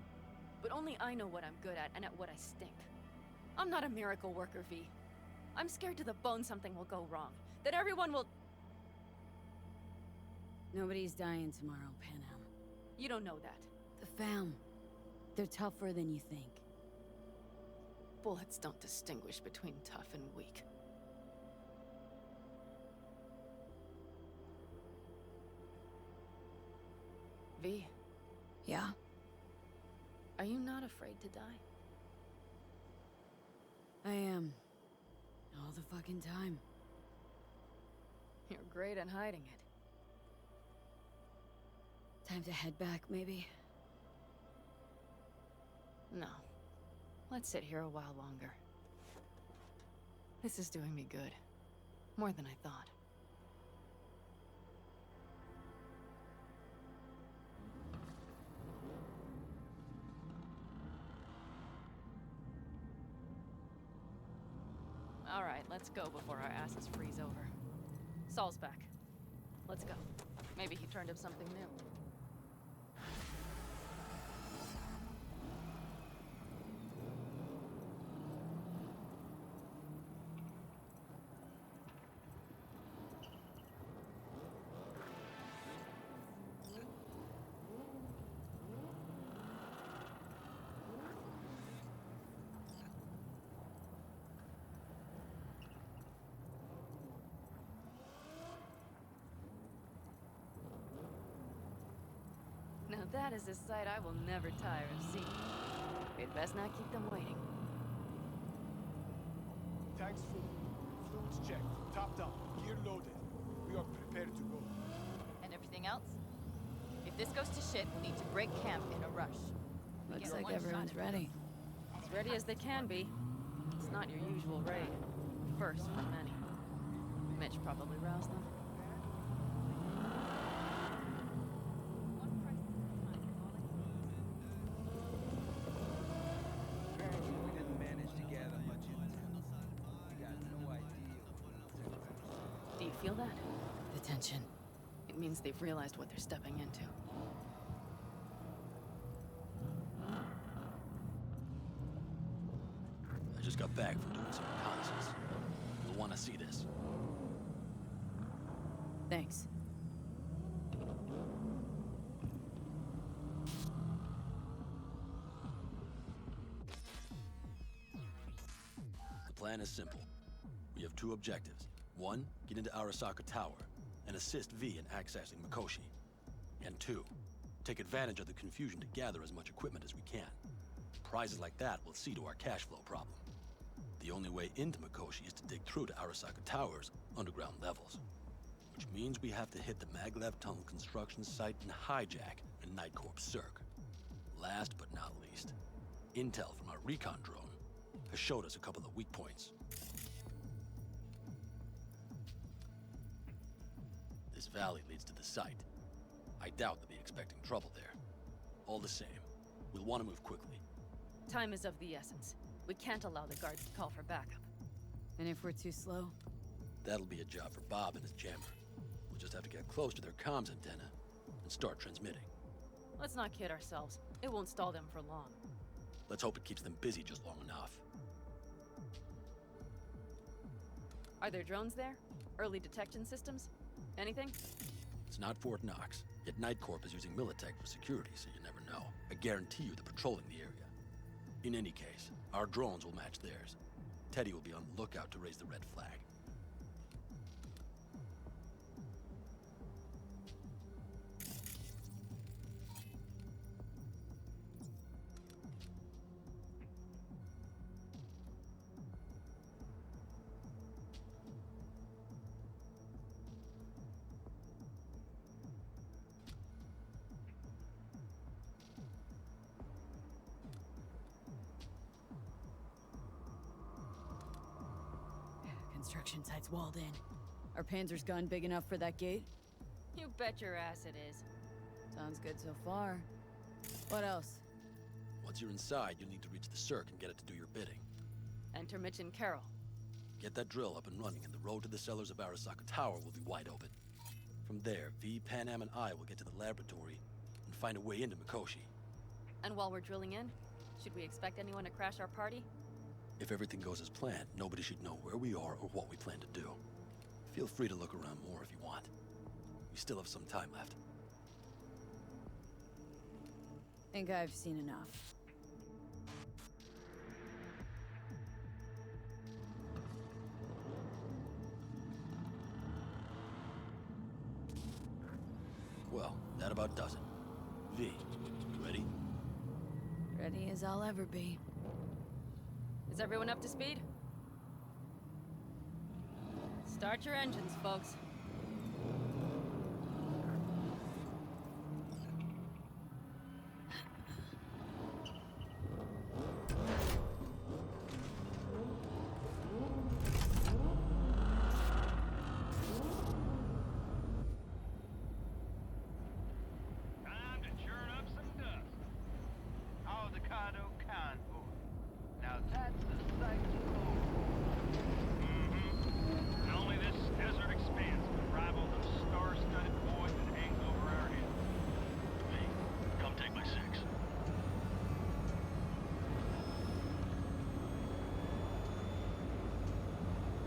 But only I know what I'm good at and at what I stink. I'm not a miracle worker, V. I'm scared to the bone something will go wrong. That everyone will... Nobody's dying tomorrow, Panam. You don't know that. The fam. They're tougher than you think. Bullets don't distinguish between tough and weak. V. Yeah? Are you not afraid to die? I am. All the fucking time. You're great at hiding it. Time to head back, maybe? No. Let's sit here a while longer. This is doing me good. More than I thought. All right, let's go before our asses freeze over. Saul's back. Let's go. Maybe he turned up something new. Now that is a sight I will never tire of seeing. We'd best not keep them waiting. Tanks full. Fluids checked. Topped up. Gear loaded. We are prepared to go. And everything else? If this goes to shit, we'll need to break camp in a rush. Looks like everyone's ready. As ready as they can be. It's not your usual raid. First for many. Mitch probably roused them. Do you feel that? The tension. It means they've realized what they're stepping into. I just got back from doing some reconnaissance. You'll want to see this. Thanks. The plan is simple. We have two objectives. One, get into Arasaka Tower and assist V in accessing Mikoshi. And two, take advantage of the confusion to gather as much equipment as we can. Prizes like that will see to our cash flow problem. The only way into Mikoshi is to dig through to Arasaka Tower's underground levels. Which means we have to hit the maglev tunnel construction site and hijack a Night Corps Cirque. Last but not least, intel from our recon drone has showed us a couple of weak points. This valley leads to the site. I doubt they'll be expecting trouble there. All the same, we'll want to move quickly. Time is of the essence. We can't allow the guards to call for backup. And if we're too slow? That'll be a job for Bob and his jammer. We'll just have to get close to their comms antenna and start transmitting. Let's not kid ourselves. It won't stall them for long. Let's hope it keeps them busy just long enough. Are there drones there? Early detection systems? Anything? It's not Fort Knox, yet Night Corp is using Militech for security, so you never know. I guarantee you they're patrolling the area. In any case, our drones will match theirs. Teddy will be on the lookout to raise the red flag. Construction site's walled in. Are Panzer's gun big enough for that gate? You bet your ass it is. Sounds good so far. What else? Once you're inside, you'll need to reach the Cirque and get it to do your bidding. Enter Mitch and Carol. Get that drill up and running, and the road to the cellars of Arasaka Tower will be wide open. From there, V, Panam, and I will get to the laboratory and find a way into Mikoshi. And while we're drilling in, should we expect anyone to crash our party? If everything goes as planned, nobody should know where we are or what we plan to do. Feel free to look around more if you want. We still have some time left. Think I've seen enough. Well, that about does it. V, you ready? Ready as I'll ever be. Is everyone up to speed? Start your engines, folks. Time to churn up some dust. Aldecaldo convoy. Now that's the sight to behold. And only this desert expanse can rival the star-studded void that hangs over our heads. V, come take my 6.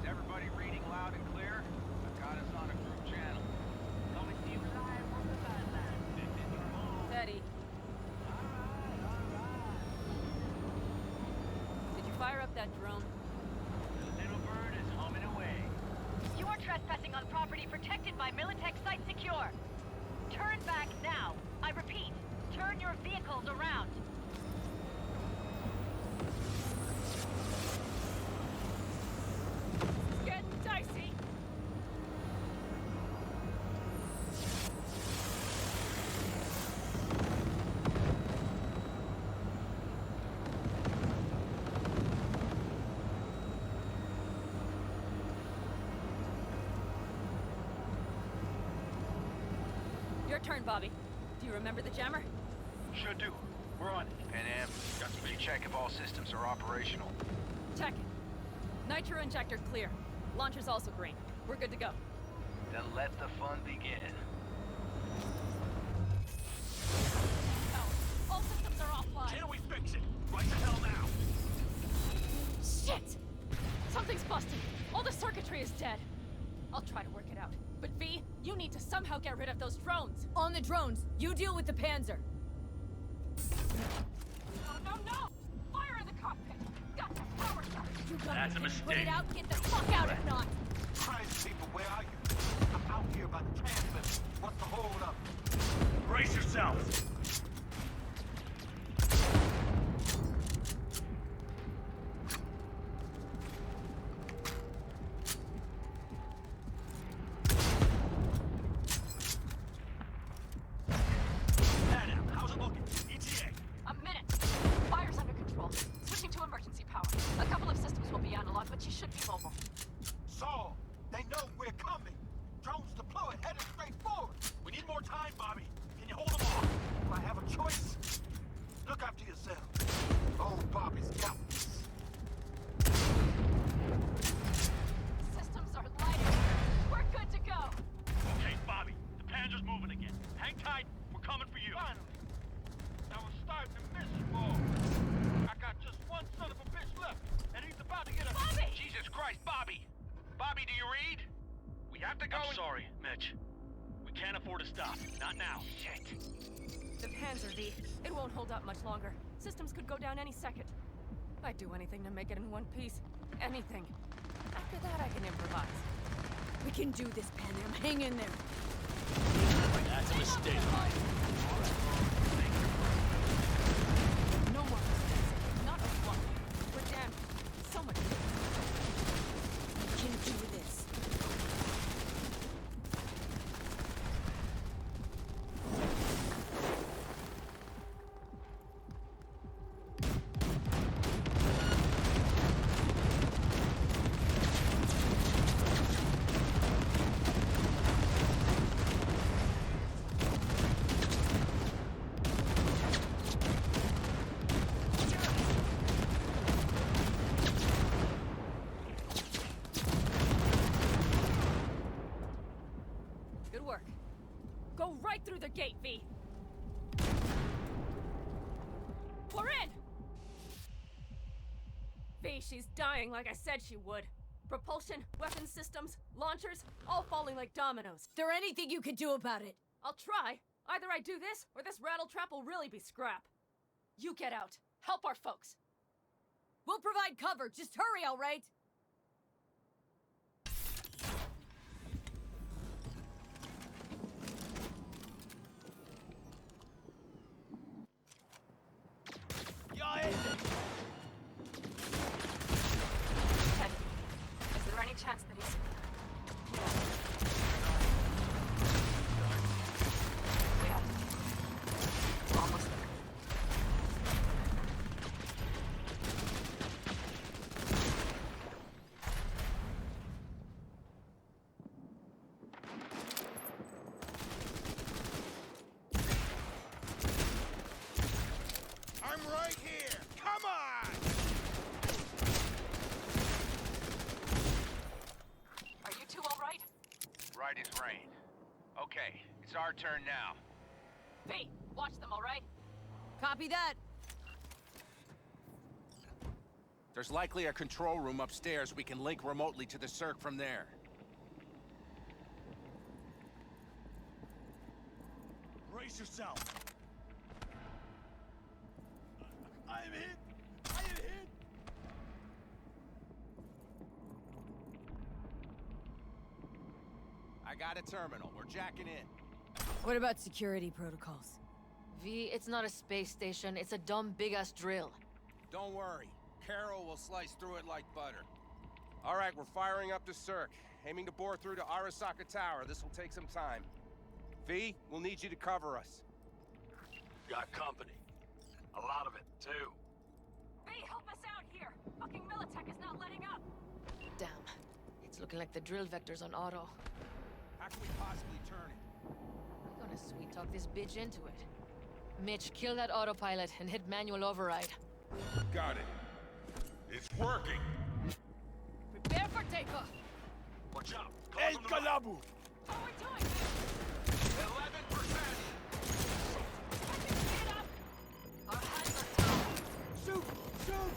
Is everybody reading loud and clear? I've got us on a group channel. Coming to you live from the sideline. Steady. Did you fire up that drone? The little bird is humming away. You are trespassing on property protected by Militech Site Secure. Turn back now. I repeat, turn your vehicles around. Get dicey! Your turn, Bobby. Do you remember the jammer? Sure do. We're on it. Panam, did you check if all systems are operational? Check it. Nitro injector clear. Launcher's also green. We're good to go. Then let the fun begin. All systems are offline. Can we fix it? Right the hell now! Shit! Something's busted. All the circuitry is dead. I'll try to work it out. But V, you need to somehow get rid of those drones. On the drones, you deal with the Panzer. No! Fire in the cockpit! Got the power charge! You got That's a Put mistake. it out, get the fuck out if not! Crazy people, where are you? I'm out here by the transmitter. What's the hold up? Brace yourselves! Panam, how's it looking? ETA. A minute. Fire's under control. Switching to emergency power. A couple of systems will be analog, but you should be mobile. Saul, they know we're coming. Drones deployed, headed straight forward. We need more time, Bobby. Can you hold them off? Do I have a choice? Look after yourself. Oh, Bobby's got this. Systems are lighting. We're good to go. Okay, Bobby. The Panzer's moving again. Hang tight. We're coming for you. Finally. I was starting to miss you all. I got just one son of a bitch left, and he's about to get a... Bobby! Jesus Christ, Bobby! Bobby, do you read? We have to go I'm sorry, Mitch. We can't afford to stop. Not now. Shit. The Panzer, V. It won't hold up much longer. Systems could go down any second. I'd do anything to make it in one piece. Anything. After that, I can improvise. We can do this, Panam. Hang in there. That's a mistake. No more mistakes. Not a one. We're jammed. So much. We can do this. Go right through the gate, V. We're in! V, she's dying like I said she would. Propulsion, weapons systems, launchers, all falling like dominoes. Is there anything you can do about it? I'll try. Either I do this, or this rattletrap will really be scrap. You get out. Help our folks. We'll provide cover. Just hurry, all right? Teddy, is there any chance that he's... We have to. We're almost there. I'm right here! Come on! Are you two all right? Right as rain. Okay, it's our turn now. V, watch them, all right? Copy that. There's likely a control room upstairs. We can link remotely to the circ from there. Brace yourself. I am hit! I am hit! I got a terminal. We're jacking in. What about security protocols? V, it's not a space station. It's a dumb big-ass drill. Don't worry. Carol will slice through it like butter. All right, we're firing up the circ. Aiming to bore through to Arasaka Tower. This will take some time. V, we'll need you to cover us. Got company. A lot of it, too. V, help us out here! Fucking Militech is not letting up! Damn. It's looking like the drill vector's on auto. How can we possibly turn it? We're gonna sweet-talk this bitch into it. Mitch, kill that autopilot and hit manual override. Got it. It's working. Prepare for takeoff! Watch out. El Calabu! How are we doing? 11%. Get up! Our hands are down. Shoot! Shoot!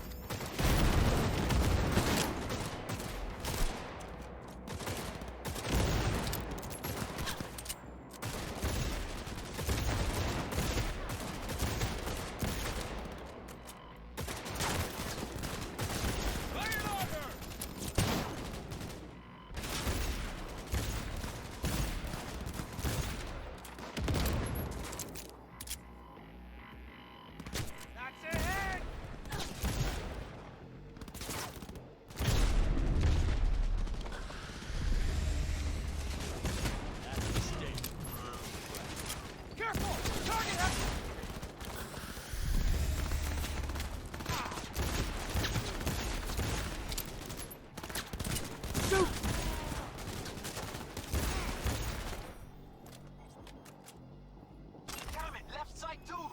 Damn it, left side too.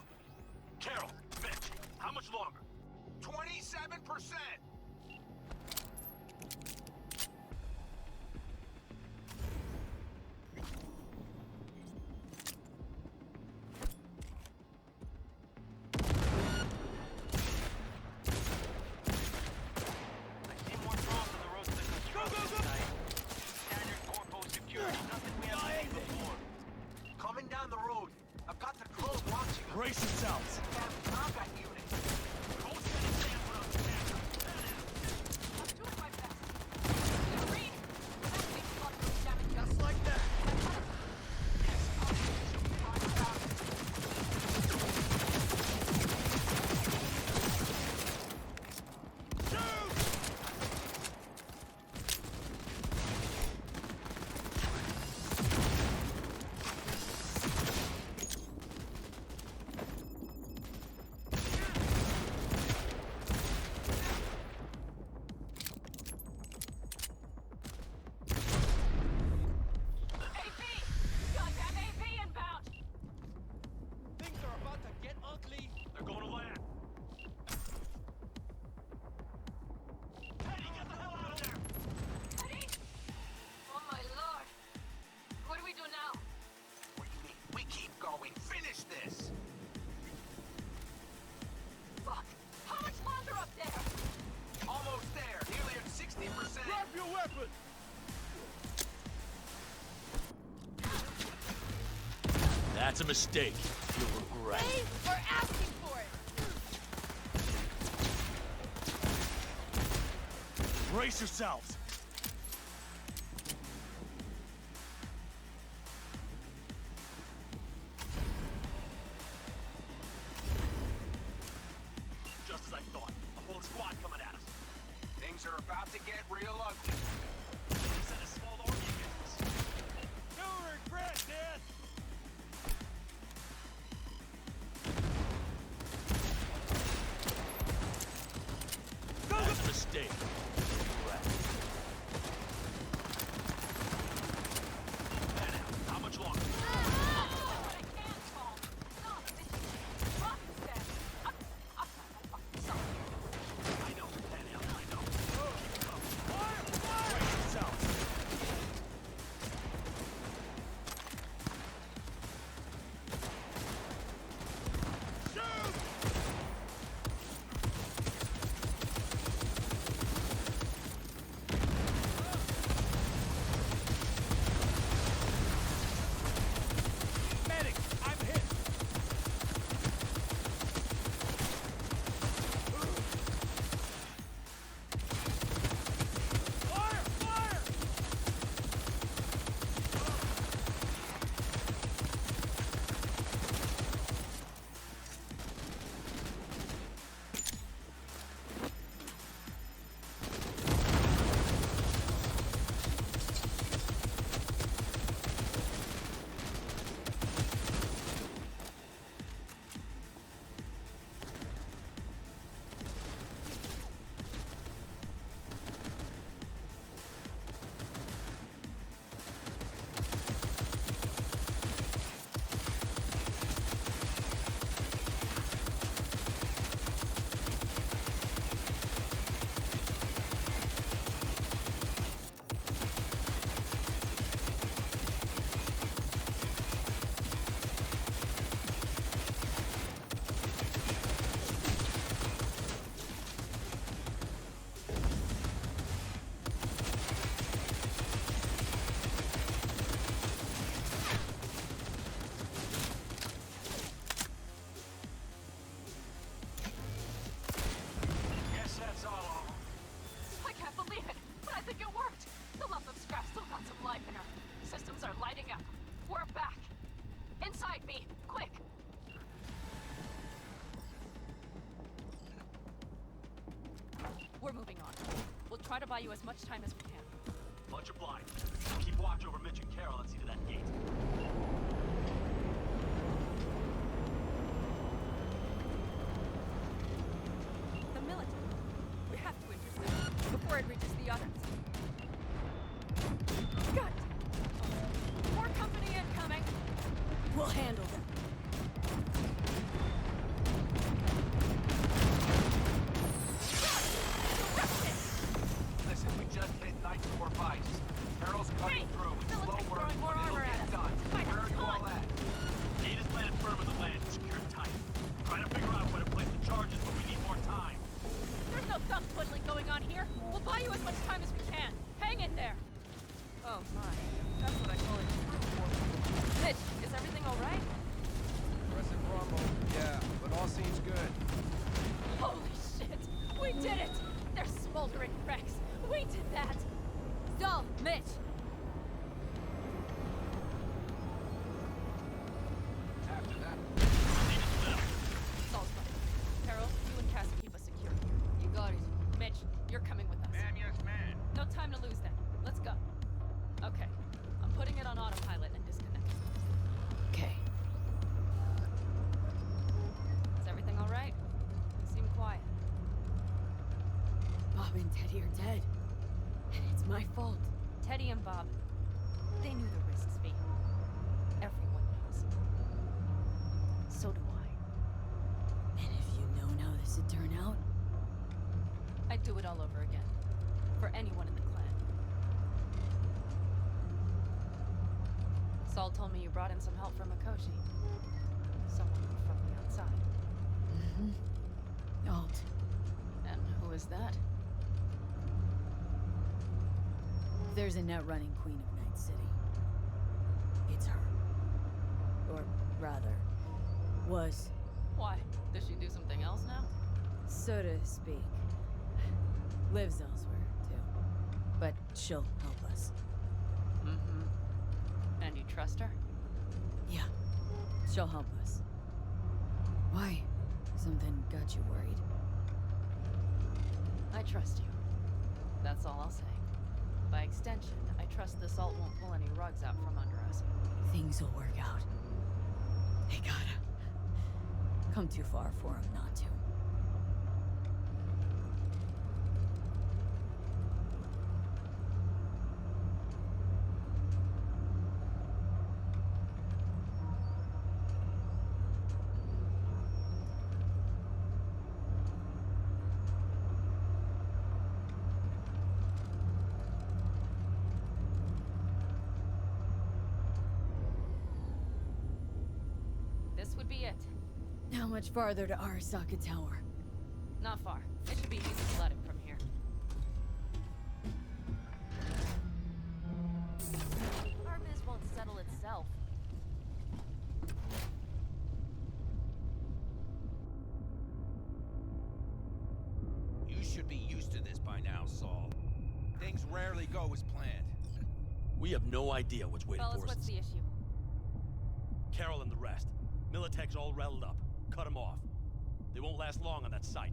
Carol, Mitch, how much longer? 27%! I see more drones on the road to the construction site. Standard corpo security, nothing we haven't seen before. Coming down the road. I've got the drone watching us. Brace yourselves. Damn combat unit. Go set a sample of the camera. I'm doing my best. You read? That big fuck was jamming Just like that. Shoot! weapon! That's a mistake. You'll regret it. Hey, we're asking for it! Brace yourselves! Just as I thought. A whole squad coming at us. Things are about to get real ugly. This is a small army against us. No regret, Dad! That's a mistake. How much longer? I know, Panam, I know. Keep it up. Brace yourselves. Medic, I'm hit. Fire! Fire! Guess that's all of them. I can't believe it, but I think it worked. The lump of scrap still got some life in her. Systems are lighting up. We're back. Inside me, quick. We're moving on. We'll try to buy you as much time as we can. Much obliged. Keep watch over Mitch and Carol and see to that gate. The military. We have to intercept before it reaches the others. Got it. More company incoming. We'll handle them. Listen, we just hit night 4 vice. Carol's cutting through. Slow work, throwing more but it'll armor at get us. done. Fight Where are you on. all at? Gate is planted firm in the land, secured tight. Trying to figure out where to place the charges, but we need more time. There's no thumb twiddling going on here. We'll buy you as much time as we can. Hang in there. Oh my, that's what I call it. Mitch, is everything all right? Impressive rumble. Yeah, but all seems good. Holy shit! We did it! They're smoldering wrecks. We did that. Zal, Mitch. After that. Zal's fine. Carol, you and Cassie keep us secure. You got it. Mitch, you're coming with us. Man, yes, man. No time to lose then. Let's go. Okay. I'm putting it on autopilot and disconnecting. Okay. Is everything all right? You seem quiet. Bob and Teddy are dead. And it's my fault. Teddy and Bob, they knew the risks, V. Everyone knows. So do I. And if you'd known how this would turn out, I'd do it all over again. For anyone in the clan. Saul told me you brought in some help from Mikoshi. Someone from the outside. Alt. And who is that? If there's a net-running queen of Night City, it's her. Or rather, was. Why? Does she do something else now? So to speak. Lives elsewhere, too. But she'll help us. Mm-hmm. And you trust her? Yeah. She'll help us. Why? Something got you worried? I trust you. That's all I'll say. By extension, I trust the Salt won't pull any rugs out from under us. Things will work out. They gotta. Come too far for him not to. This would be it. How much farther to Arasaka Tower? Not far. It should be easy sledding from here. Our biz won't settle itself. You should be used to this by now, Saul. Things rarely go as planned. We have no idea what's waiting Fellas, for us. what's the issue? Carol and the rest. Militech's all rattled up. Cut them off. They won't last long on that site.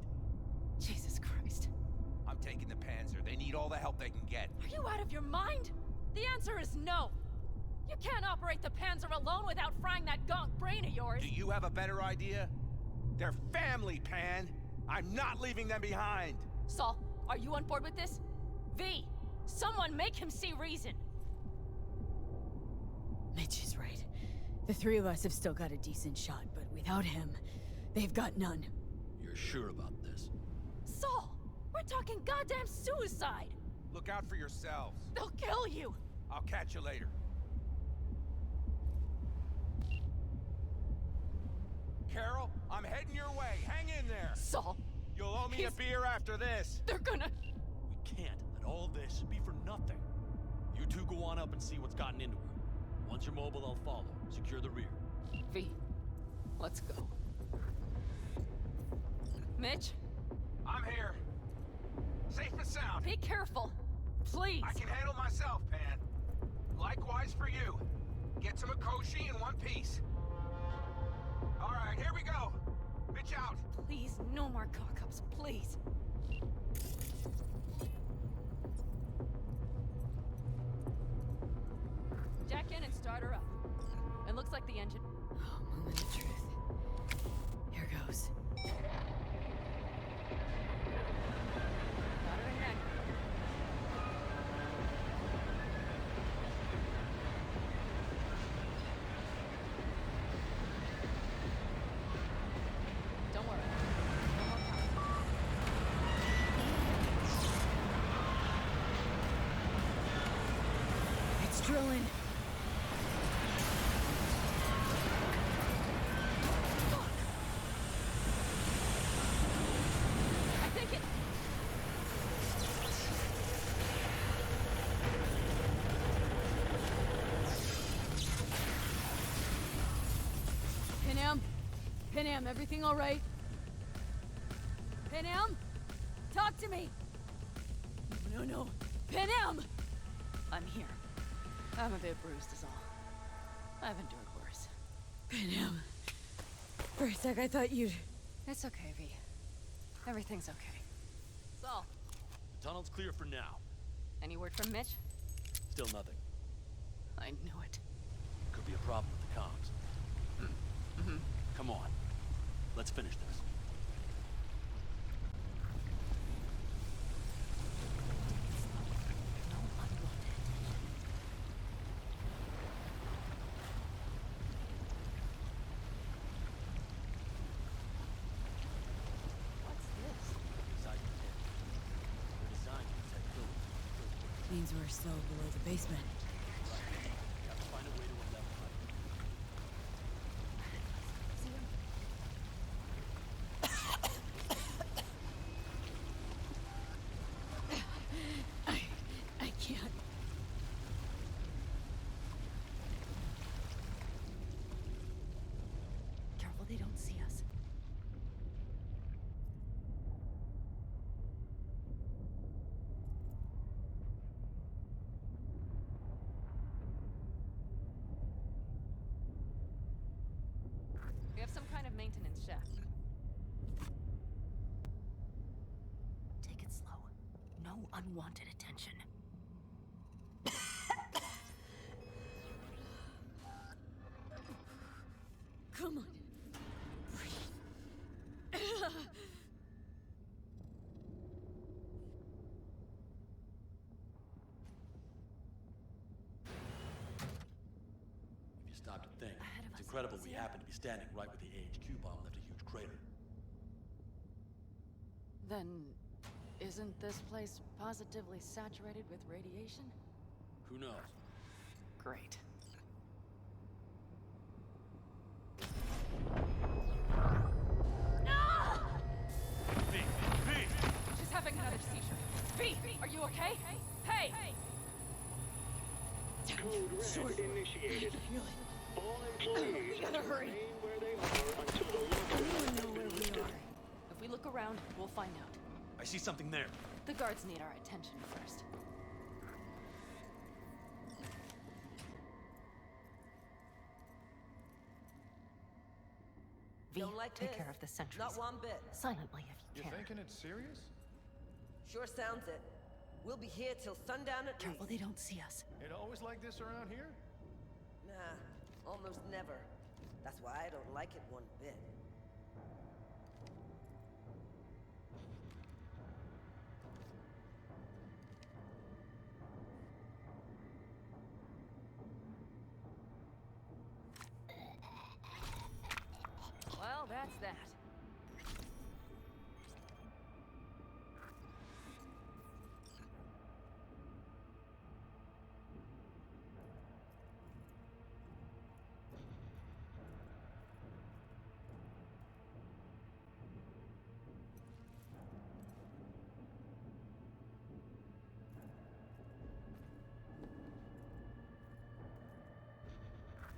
Jesus Christ. I'm taking the Panzer. They need all the help they can get. Are you out of your mind? The answer is no. You can't operate the Panzer alone without frying that gonk brain of yours. Do you have a better idea? They're family, Pan. I'm not leaving them behind. Saul, are you on board with this? V, someone make him see reason. Mitch is right. The three of us have still got a decent shot, but without him, they've got none. You're sure about this? Saul, we're talking goddamn suicide. Look out for yourselves. They'll kill you. I'll catch you later. Carol, I'm heading your way. Hang in there. Saul. You'll owe me a beer after this. They're gonna... We can't let all this be for nothing. You two go on up and see what's gotten into her. Once you're mobile, I'll follow. Secure the rear. V, let's go. Mitch? I'm here. Safe and sound. Be careful. Please. I can handle myself, Pan. Likewise for you. Get to Mikoshi in one piece. All right, here we go. Mitch out. Please, no more cock-ups, please. Jack in and start her up. It looks like the engine... Oh, moment of truth. Here goes. Got her in neck. Don't worry. No more power. It's drilling. Panam, everything all right? Panam? Talk to me! No. Panam! I'm here. I'm a bit bruised is all. I've endured worse. Panam. For a sec, I thought you'd... It's okay, V. Everything's okay. Saul. The tunnel's clear for now. Any word from Mitch? Still nothing. I knew it. Could be a problem with the comms. Mm-hmm. Come on. Let's finish this. Means we're still below the basement. Have to find a way to a level I can't. unwanted attention. Come on. If you stop to think, it's incredible we happen to be standing right where the AHQ bomb left a huge crater. Then, isn't this place positively saturated with radiation? Who knows? Great. She's having another seizure. V, are you okay? Hey! Code Red initiated. All employees We gotta hurry. remain where they are until the lockdown has been lifted. If we look around, we'll find out. I see something there. The guards need our attention first. V, Don't like take this. care of the sentries. Not one bit. Silently, if you can. thinking it's serious? Sure sounds it. We'll be here till sundown at Careful least. they don't see us. It always like this around here? Nah, almost never. That's why I don't like it one bit. Well, that's that.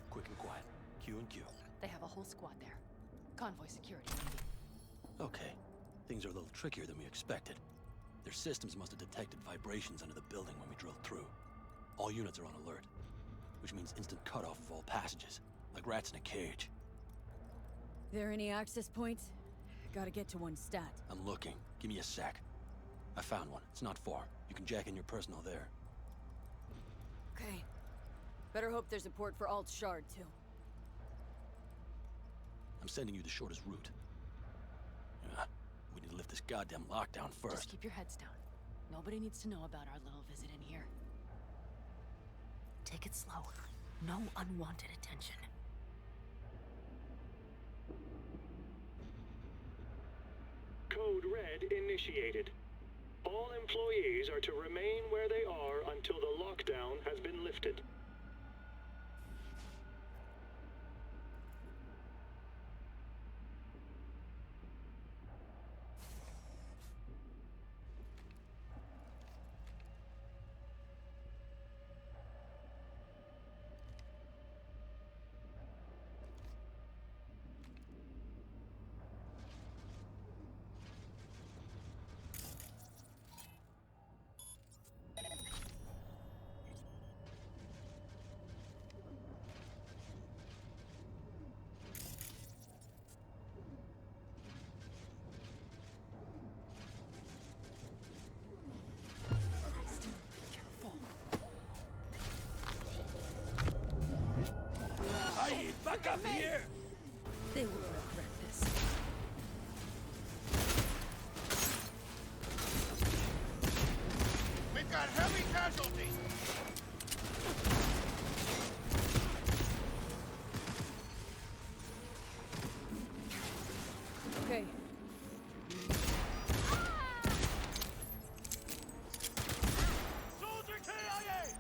Quick and quiet. Q and Q. They have a whole squad there. Convoy security, maybe. Okay. Things are a little trickier than we expected. Their systems must have detected vibrations under the building when we drilled through. All units are on alert, which means instant cutoff of all passages, like rats in a cage. There any access points? Gotta get to one stat. I'm looking. Give me a sec. I found one. It's not far. You can jack in your personal there. Okay. Better hope there's a port for Alt Shard, too. I'm sending you the shortest route. We need to lift this goddamn lockdown first. Just keep your heads down. Nobody needs to know about our little visit in here. Take it slow. No unwanted attention. Code Red initiated. All employees are to remain where they are until the lockdown has been lifted. Back up here! They will regret this. We've got heavy casualties! Okay. Soldier KIA!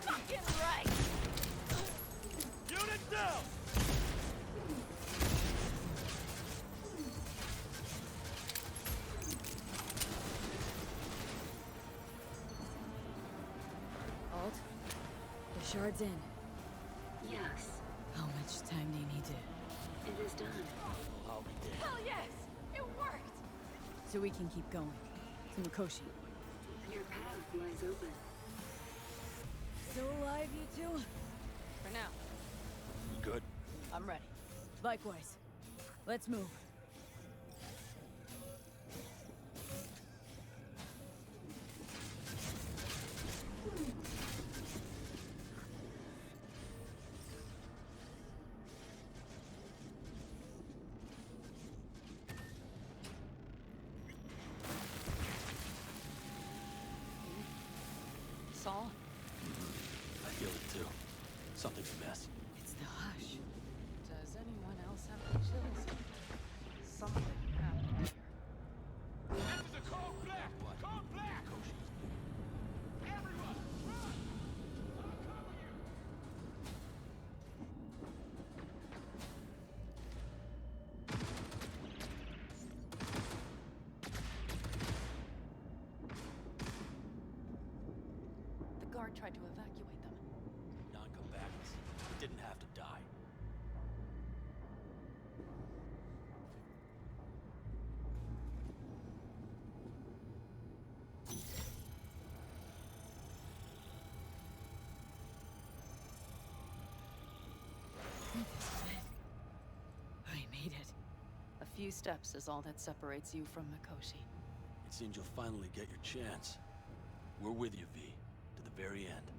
Fucking right! Unit down! Alt, the shard's in. Yes, How much time do you need to... it is done. I'll be dead. Hell yes! It worked! So we can keep going. To Mikoshi. Your path lies open. Still alive, you two? For now. I'm ready. Likewise. Let's move. Saul? I feel it too. Something's amiss. It's the hush. Does anyone else have the chills? Something happened here. This is a cold black! Cold black! Everyone, run! I'll cover you! The guard tried to evacuate them. Non-combatants. Didn't have to die. I made it. A few steps is all that separates you from Mikoshi. It seems you'll finally get your chance. We're with you, V, to the very end.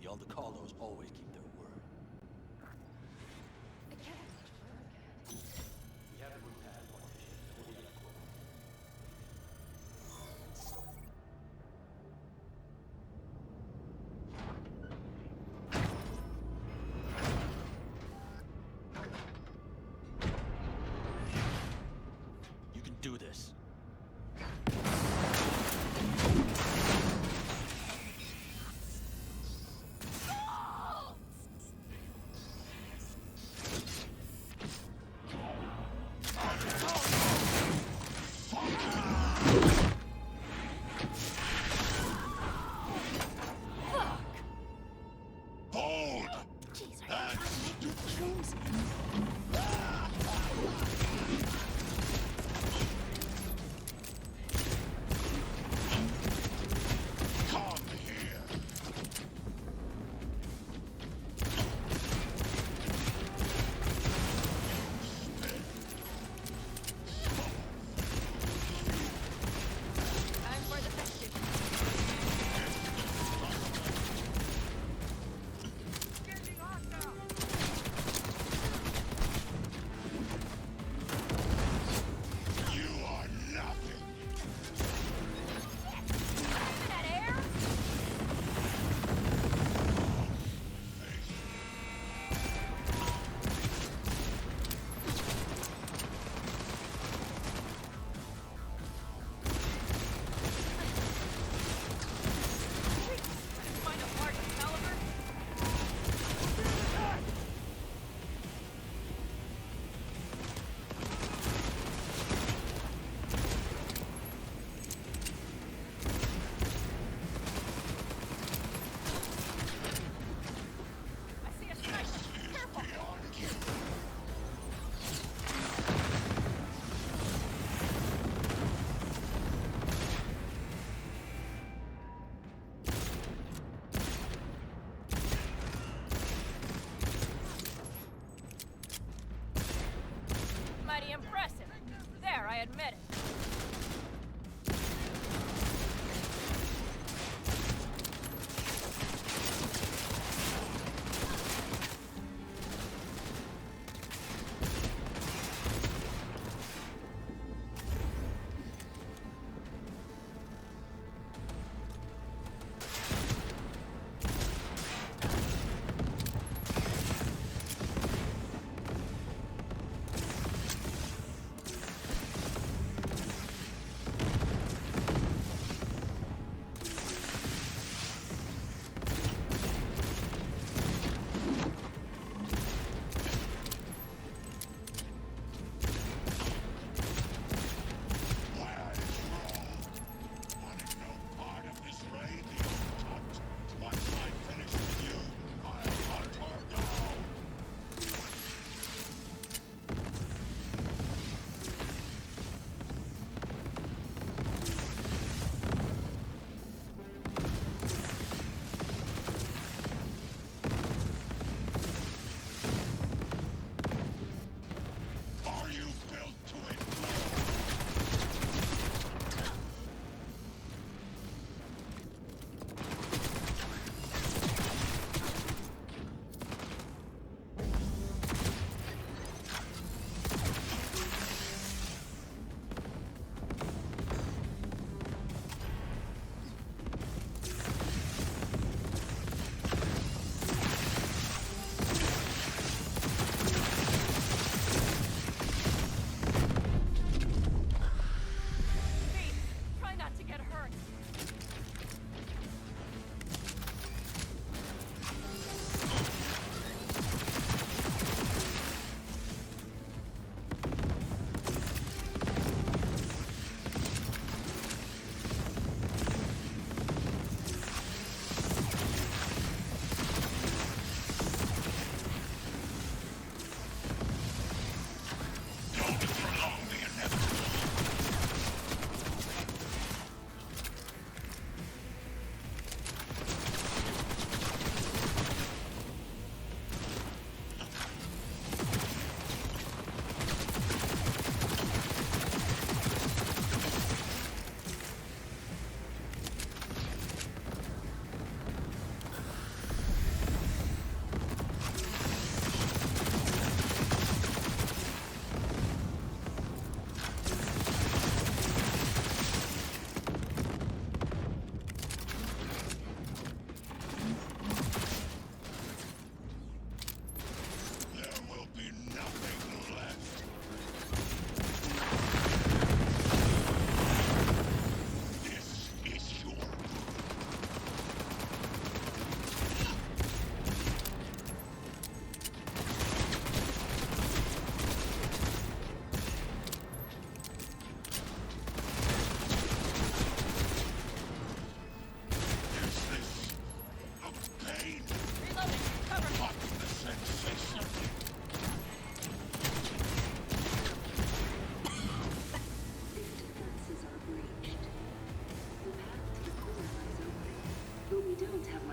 The Aldecaldos always keep their word. We haven't moved past partition. We'll be unequip. You can do this. Mighty impressive. There, I admit it.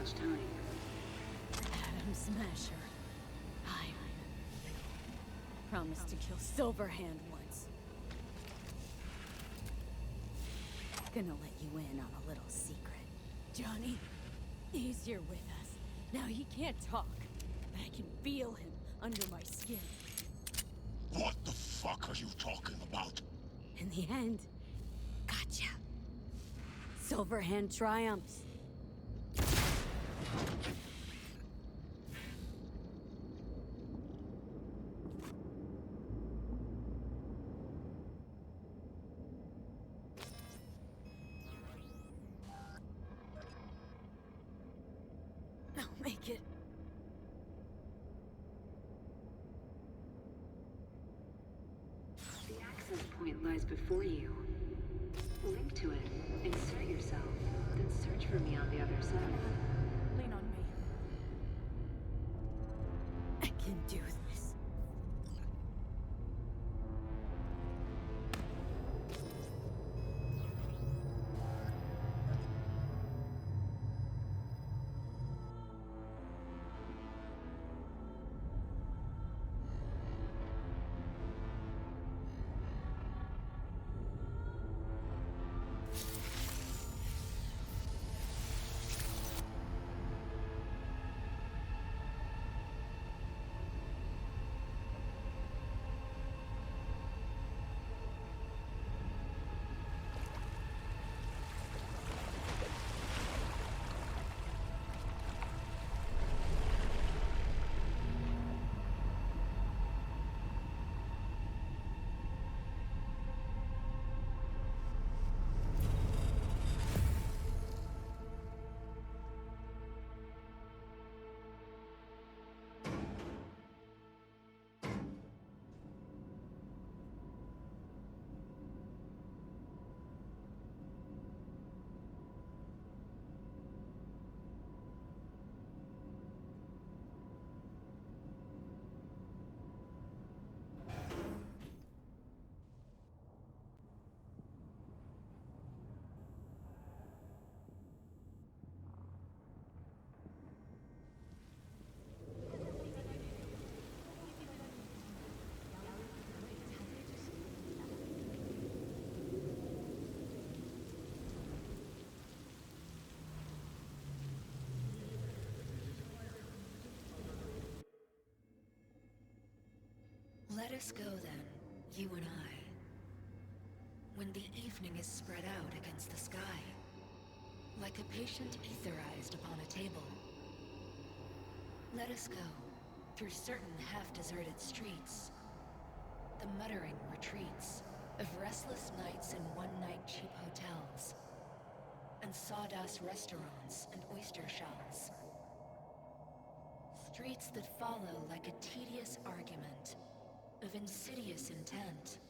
much time. Adam Smasher. I promised to kill Silverhand once. Gonna let you in on a little secret. Johnny, he's here with us. Now he can't talk, but I can feel him under my skin. What the fuck are you talking about? In the end, gotcha. Silverhand triumphs. I'll make it. The access point lies before you. Link to it, insert yourself, then search for me on the other side. Lean on me. I can do this. Let us go then, you and I. When the evening is spread out against the sky, like a patient etherized upon a table. Let us go through certain half-deserted streets, the muttering retreats of restless nights in one-night cheap hotels, and sawdust restaurants and oyster shells. Streets that follow like a tedious argument of insidious intent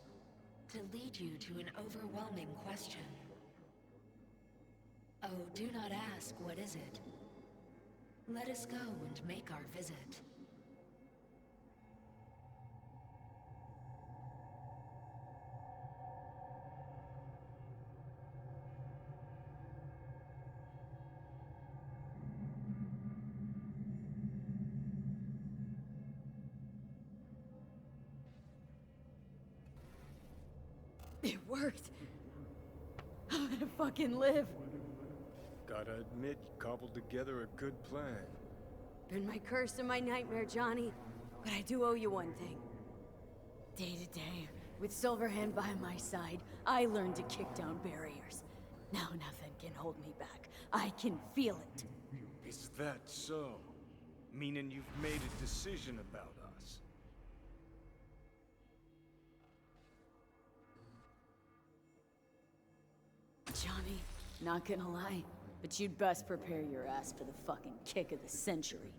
to lead you to an overwhelming question. Oh, do not ask, what is it? Let us go and make our visit. It worked. I'm gonna fucking live. Gotta admit, you cobbled together a good plan. Been my curse and my nightmare, Johnny. But I do owe you one thing. Day to day, with Silverhand by my side, I learned to kick down barriers. Now nothing can hold me back. I can feel it. Is that so? Meaning you've made a decision about us? Johnny, not gonna lie, but you'd best prepare your ass for the fucking kick of the century.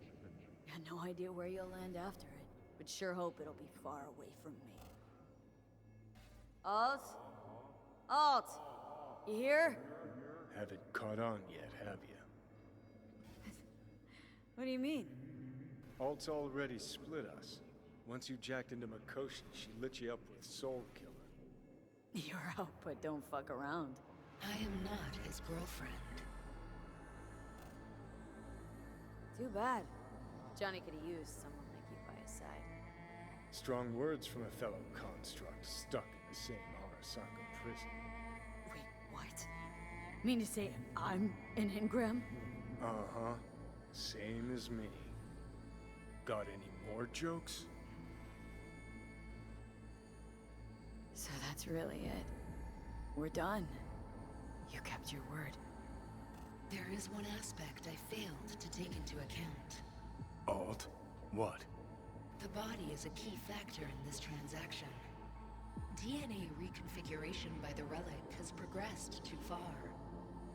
Got no idea where you'll land after it, but sure hope it'll be far away from me. Alt? Alt! You here? Haven't caught on yet, have you? What do you mean? Alt's already split us. Once you jacked into Mikoshi, she lit you up with Soul Killer. You're out, but don't fuck around. I am not his girlfriend. Too bad. Johnny could have used someone like you by his side. Strong words from a fellow construct stuck in the same Arasaka prison. Wait, what? Mean to say I'm an engram? Uh-huh. Same as me. Got any more jokes? So that's really it. We're done. You kept your word. There is one aspect I failed to take into account. Alt? What? The body is a key factor in this transaction. DNA reconfiguration by the relic has progressed too far.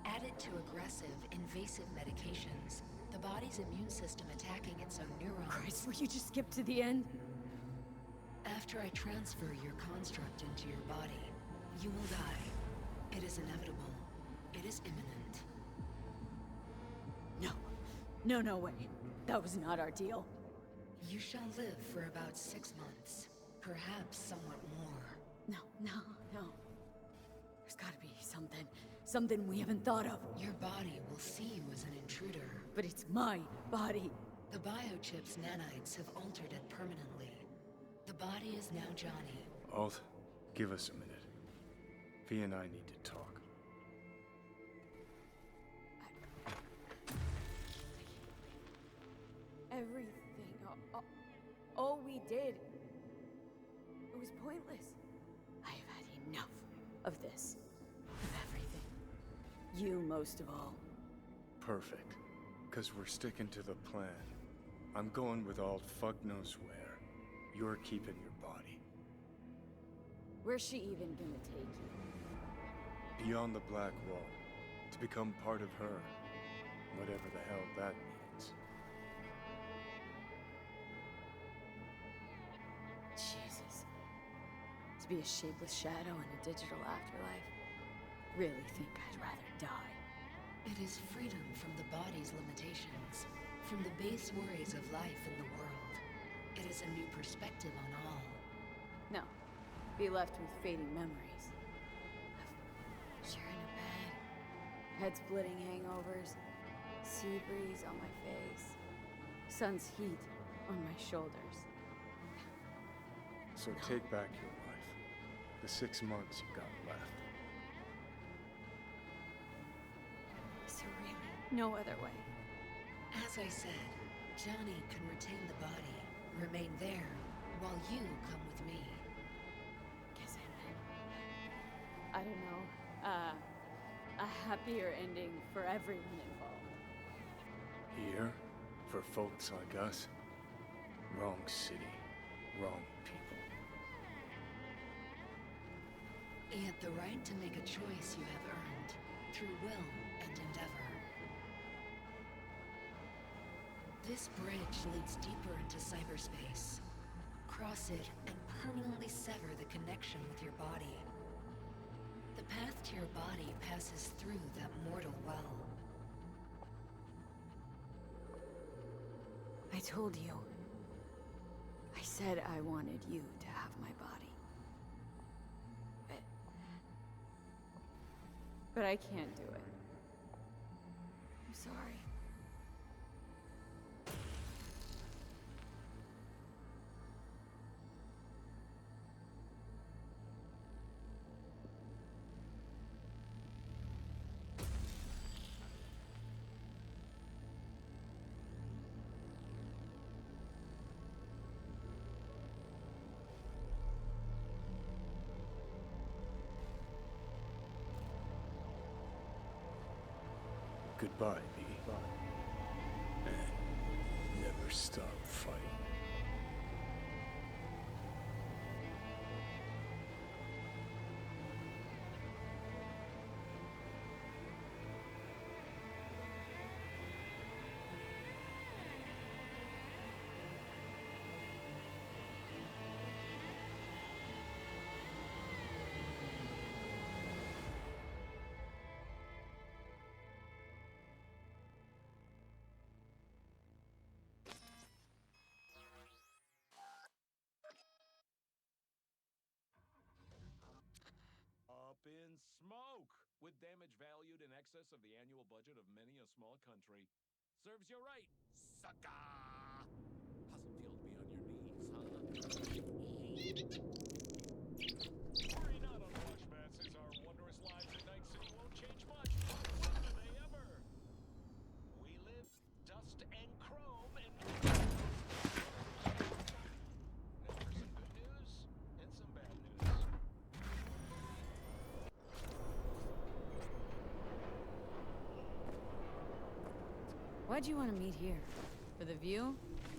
Added to aggressive, invasive medications, the body's immune system attacking its own neurons. Christ, will you just skip to the end? After I transfer your construct into your body, you will die. It is inevitable. It is imminent. No. No, no way. That was not our deal. You shall live for about 6 months. Perhaps somewhat more. No, no, no. There's gotta be something. Something we haven't thought of. Your body will see you as an intruder. But it's my body. The biochip's nanites have altered it permanently. The body is now Johnny. Alt, give us a minute. V and I need to talk. Everything. All we did. It was pointless. I have had enough of this. Of everything. You most of all. Perfect. Because we're sticking to the plan. I'm going with Alt fuck knows where. You're keeping your body. Where's she even gonna take you? Beyond the Black Wall. To become part of her. Whatever the hell that means. Jesus. To be a shapeless shadow in a digital afterlife. Really think I'd rather die. It is freedom from the body's limitations, from the base worries of life in the world. It is a new perspective on all. No. Be left with fading memories. Of sharing a bed, head-splitting hangovers, sea breeze on my face, sun's heat on my shoulders. So take back your life. The 6 months you got left. Is there really no other way? As I said, Johnny can retain the body, remain there, while you come with me. Guess I don't know, a happier ending for everyone involved. Here, for folks like us, wrong city, wrong people. Yet the right to make a choice you have earned, through will and endeavor. This bridge leads deeper into cyberspace. Cross it and permanently sever the connection with your body. The path to your body passes through that mortal well. I told you. I said I wanted you to have my body. But I can't do it. I'm sorry. Goodbye, B. And never stop fighting. Up in smoke! With damage valued in excess of the annual budget of many a small country, Serves you right, sucker! How's it feel to be on your knees, huh? Worry not, Unwashmats, as our wondrous lives in Night City won't change much. When do they ever? We live dust and chrome and... Now for some good news and some bad news. Why'd you want to meet here? For the view?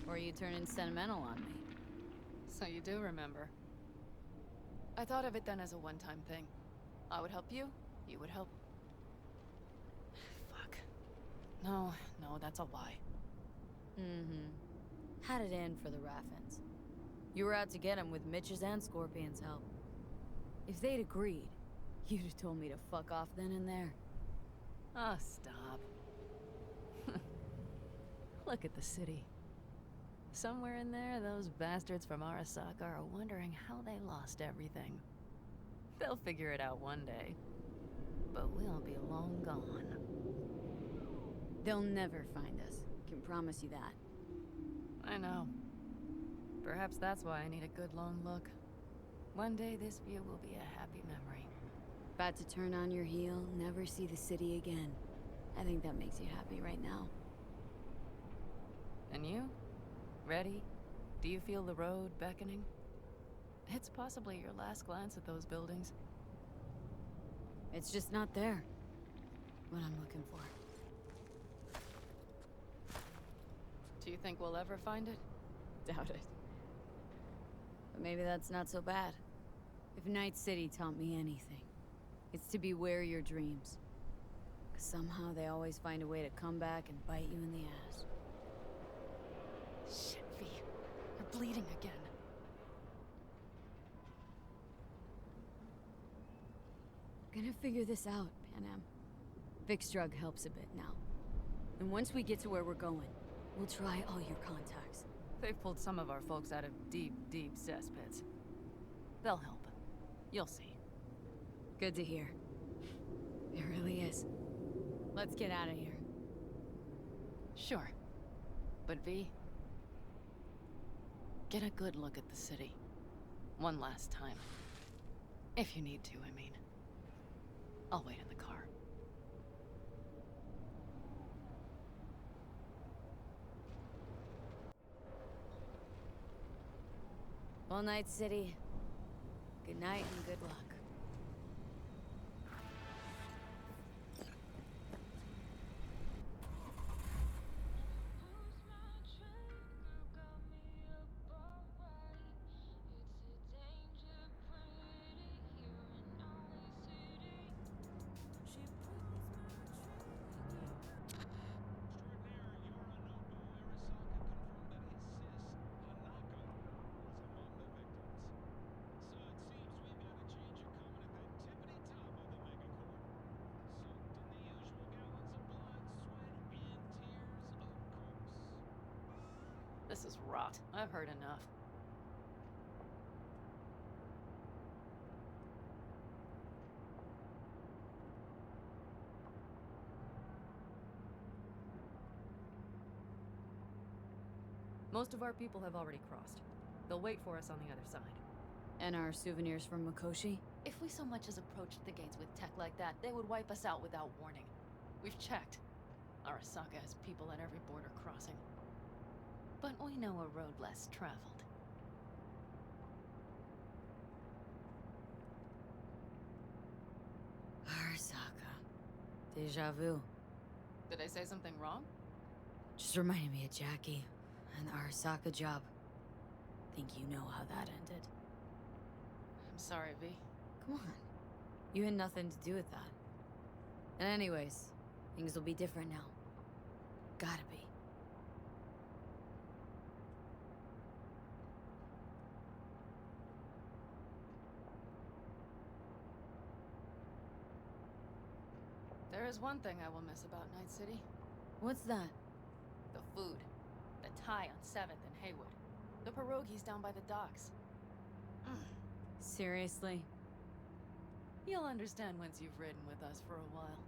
Or are you turning sentimental on me? So you do remember. I thought of it then as a one-time thing. I would help you, you would help... Fuck. No, that's a lie. Mm-hmm. How'd it end for the Raffins? You were out to get him with Mitch's and Scorpion's help. If they'd agreed, you'd have told me to fuck off then and there. Ah, stop. Look at the city. Somewhere in there, those bastards from Arasaka are wondering how they lost everything. They'll figure it out one day. But we'll be long gone. They'll never find us. Can promise you that. I know. Perhaps that's why I need a good long look. One day this view will be a happy memory. About to turn on your heel, never see the city again. I think that makes you happy right now. And you? Ready? Do you feel the road beckoning? It's possibly your last glance at those buildings. It's just not there. What I'm looking for. Do you think we'll ever find it? Doubt it. But maybe that's not so bad. If Night City taught me anything, it's to beware your dreams. 'Cause somehow they always find a way to come back and bite you in the ass. Shit, V. You're bleeding again. Gonna figure this out, Panam. Vic's drug helps a bit now. And once we get to where we're going, we'll try all your contacts. They've pulled some of our folks out of deep, deep cesspits. They'll help. You'll see. Good to hear. It really is. Let's get out of here. Sure. But V, get a good look at the city. One last time. If you need to, I mean. I'll wait in the car. Well, Night City. Good night and good luck. This is rot. I've heard enough. Most of our people have already crossed. They'll wait for us on the other side. And our souvenirs from Mikoshi? If we so much as approached the gates with tech like that, they would wipe us out without warning. We've checked. Arasaka has people at every border crossing. But we know a road less traveled. Arasaka. Deja vu. Did I say something wrong? Just reminded me of Jackie and the Arasaka job. Think you know how that ended. I'm sorry, V. Come on. You had nothing to do with that. And anyways, things will be different now. Gotta be. There is one thing I will miss about Night City. What's that? The food. The Thai on 7th and Haywood. The pierogies down by the docks. Seriously? You'll understand once you've ridden with us for a while.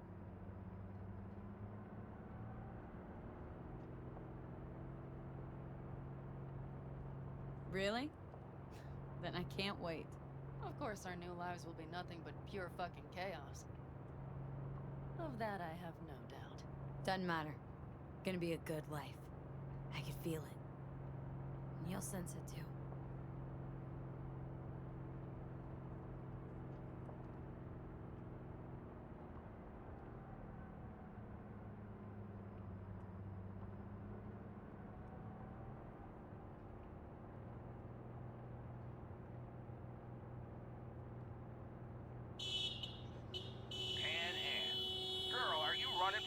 Really? Then I can't wait. Of course, our new lives will be nothing but pure fucking chaos. Of that, I have no doubt. Doesn't matter. Gonna be a good life. I can feel it. And you'll sense it too.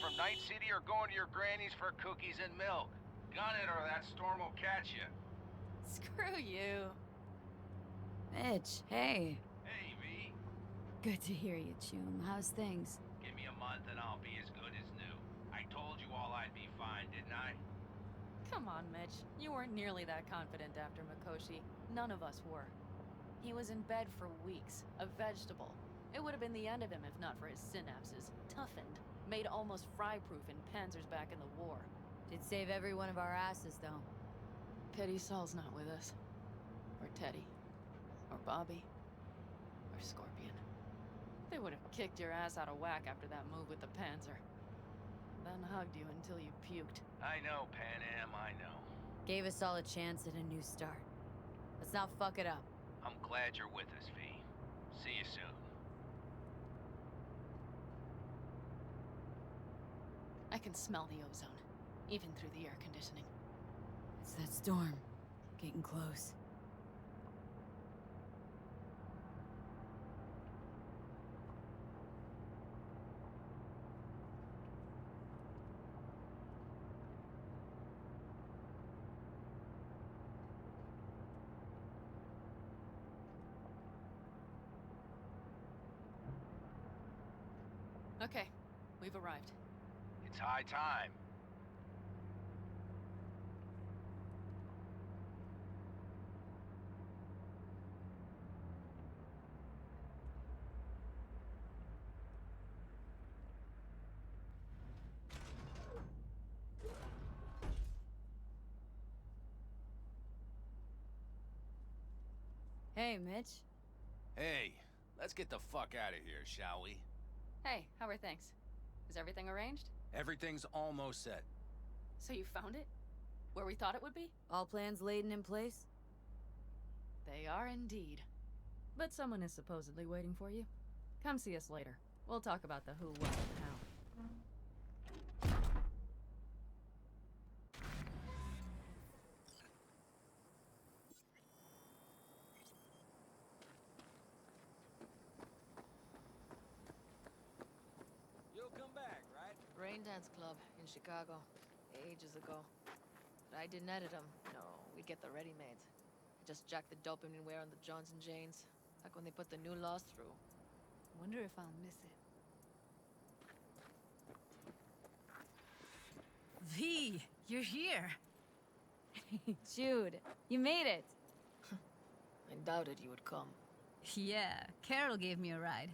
From Night City or going to your granny's for cookies and milk? Gun it or that storm will catch you. Screw you. Mitch, hey. Hey, V. Good to hear you, Chum. How's things? Give me a month and I'll be as good as new. I told you all I'd be fine, didn't I? Come on, Mitch. You weren't nearly that confident after Mikoshi. None of us were. He was in bed for weeks, a vegetable. It would have been the end of him if not for his synapses. Toughened. Made almost fry-proof in panzers back in the war. Did save every one of our asses, though. Pity Saul's not with us. Or Teddy. Or Bobby. Or Scorpion. They would have kicked your ass out of whack after that move with the panzer. Then hugged you until you puked. I know, Panam, I know. Gave us all a chance at a new start. Let's not fuck it up. I'm glad you're with us, V. See you soon. I can smell the ozone, even through the air conditioning. It's that storm. Getting close. Okay, we've arrived. It's high time. Hey, Mitch. Hey, let's get the fuck out of here, shall we? Hey, how are things? Is everything arranged? Everything's almost set. So you found it? Where we thought it would be? All plans laid and in place? They are indeed. But someone is supposedly waiting for you. Come see us later. We'll talk about the who, what, and how. You'll come back, right? Rain Dance Club in Chicago, ages ago. But I didn't edit them. No, we'd get the ready-mades. I just jacked the dopamine wear on the Johns and Janes, like when they put the new laws through. Wonder if I'll miss it. V, you're here. Jude, you made it. I doubted you would come. Yeah, Carol gave me a ride.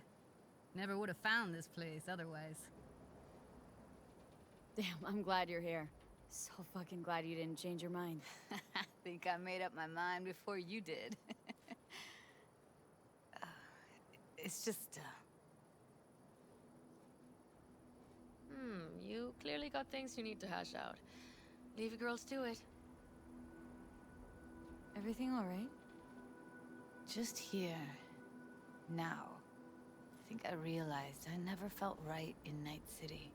Never would have found this place otherwise. Damn, I'm glad you're here. So fucking glad you didn't change your mind. Think I made up my mind before you did. It's just, You clearly got things you need to hash out. Leave you girls to it. Everything all right? Just here. Now. I think I realized I never felt right in Night City.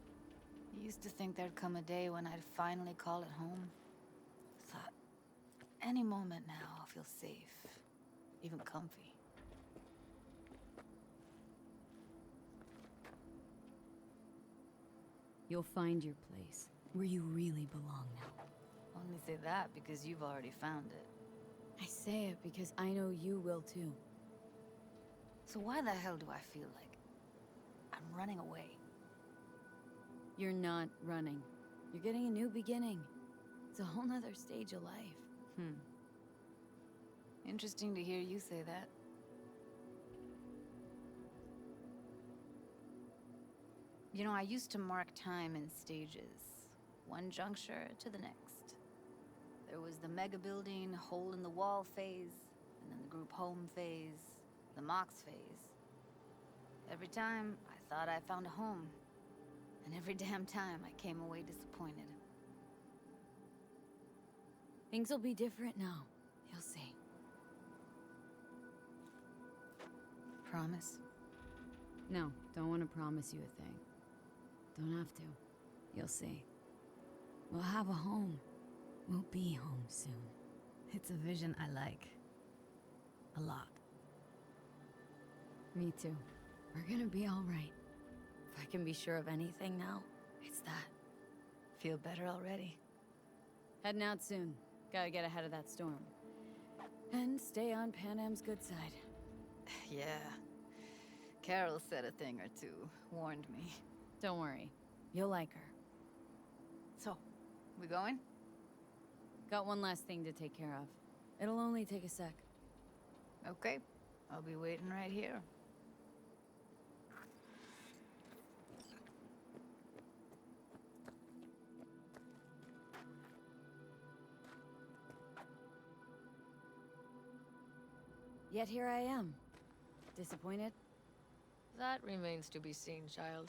I used to think there'd come a day when I'd finally call it home. Thought, any moment now I'll feel safe. Even comfy. You'll find your place, where you really belong now. Only say that because you've already found it. I say it because I know you will too. So why the hell do I feel like I'm running away? You're not running. You're getting a new beginning. It's a whole nother stage of life. Interesting to hear you say that. You know, I used to mark time in stages. One juncture to the next. There was the mega building, hole in the wall phase, and then the group home phase, the Mox phase. Every time, I thought I found a home. And every damn time, I came away disappointed. Things will be different now. You'll see. Promise? No, don't want to promise you a thing. Don't have to. You'll see. We'll have a home. We'll be home soon. It's a vision I like. A lot. Me too. We're gonna be all right. If I can be sure of anything now, it's that. Feel better already. Heading out soon. Gotta get ahead of that storm. And stay on Panam's good side. Yeah. Carol said a thing or two, warned me. Don't worry. You'll like her. So, we going? Got one last thing to take care of. It'll only take a sec. Okay. I'll be waiting right here. Yet here I am. Disappointed? That remains to be seen, child.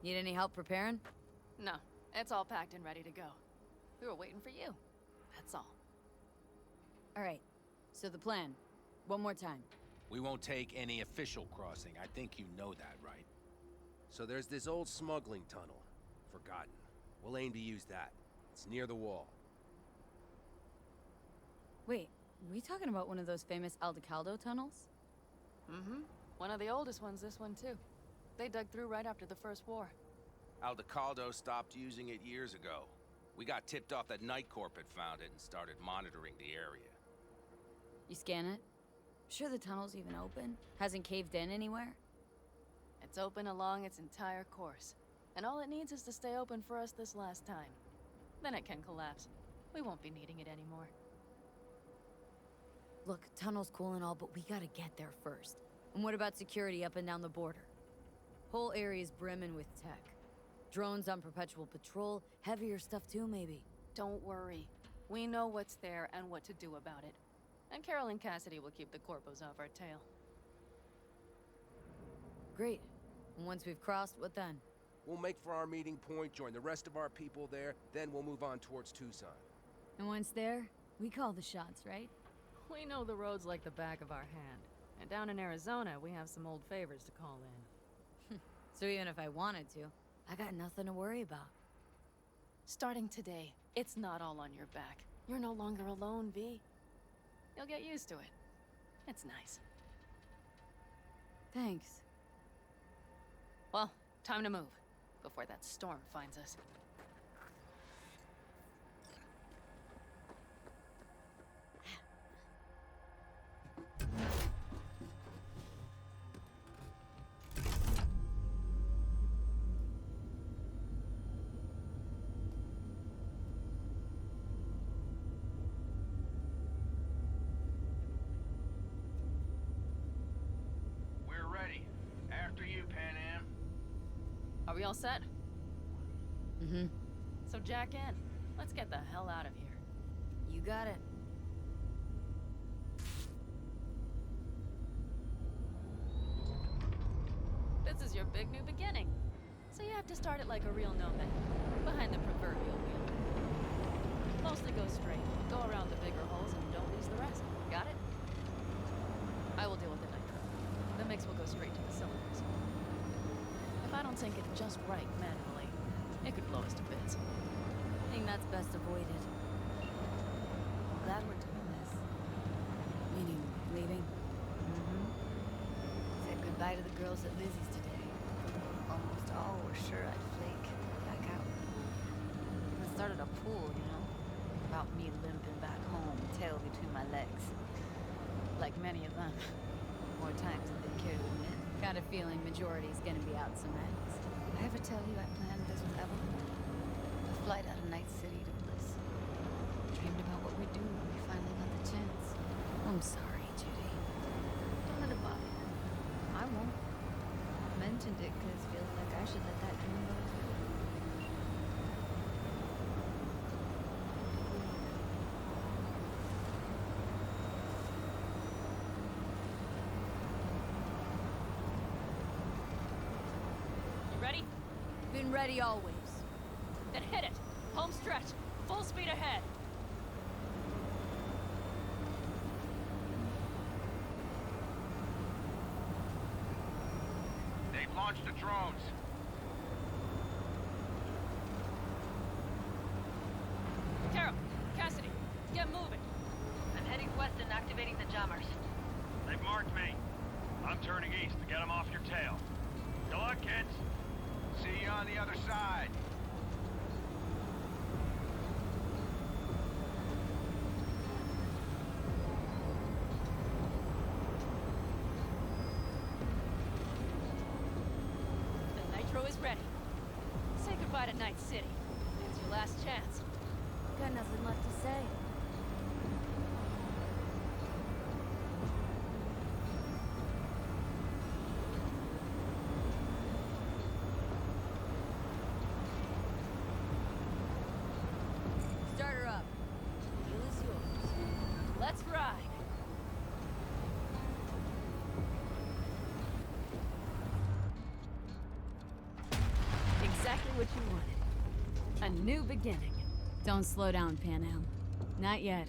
Need any help preparing? No, it's all packed and ready to go. We were waiting for you. That's all. All right. So the plan. One more time. We won't take any official crossing. I think you know that, right? So there's this old smuggling tunnel. Forgotten. We'll aim to use that. It's near the wall. Wait, we talking about one of those famous Aldecaldo tunnels? Mm-hmm. One of the oldest ones, this one too. They dug through right after the First War. Aldecaldos stopped using it years ago. We got tipped off that Nightcorp had found it and started monitoring the area. You scan it? Sure the tunnel's even open? Hasn't caved in anywhere? It's open along its entire course. And all it needs is to stay open for us this last time. Then it can collapse. We won't be needing it anymore. Look, tunnel's cool and all, but we gotta get there first. And what about security up and down the border? Whole area's brimming with tech. Drones on perpetual patrol, heavier stuff too, maybe. Don't worry. We know what's there and what to do about it. And Carol and Cassidy will keep the corpos off our tail. Great. And once we've crossed, what then? We'll make for our meeting point, join the rest of our people there, then we'll move on towards Tucson. And once there, we call the shots, right? We know the roads like the back of our hand. And down in Arizona, we have some old favors to call in. So even if I wanted to, I got nothing to worry about. Starting today, it's not all on your back. You're no longer alone, V. You'll get used to it. It's nice. Thanks. Well, time to move, before that storm finds us. Are we all set? Mm-hmm. So jack in. Let's get the hell out of here. You got it. This is your big new beginning. So you have to start it like a real nomad. Behind the proverbial wheel. Mostly go straight. Go around the bigger holes and don't lose the rest. Got it? I will deal with the nitro. The mix will go straight to the cylinders. If I don't sink it just right manually, it could blow us to bits. I think that's best avoided. I'm glad we're doing this. Meaning, leaving? Mm-hmm. Said goodbye to the girls at Lizzie's today. Almost all were sure I'd flake back out. Even started a pool, you know? About me limping back home, tail between my legs. Like many of them. More times than they care to admit. Got a feeling majority's gonna be out some ends. I ever tell you I planned this with Evelyn? A flight out of Night City to Bliss. Dreamed about what we'd do when we finally got the chance. I'm sorry, Judy. mentioned it because feels like I should let that dream go too. You ready? Been ready always. Then hit it! Home stretch! Full speed ahead! They've launched the drones. Carol, Cassidy, get moving. I'm heading west and activating the jammers. They've marked me. I'm turning east to get them off your tail. Good luck, kids. See you on the other side. The nitro is ready. Say goodbye to Night City. It's your last chance. Got nothing left to say. Start her up. Wheel is yours. Let's ride. Exactly what you wanted. A new beginning. Don't slow down, Panam. Not yet.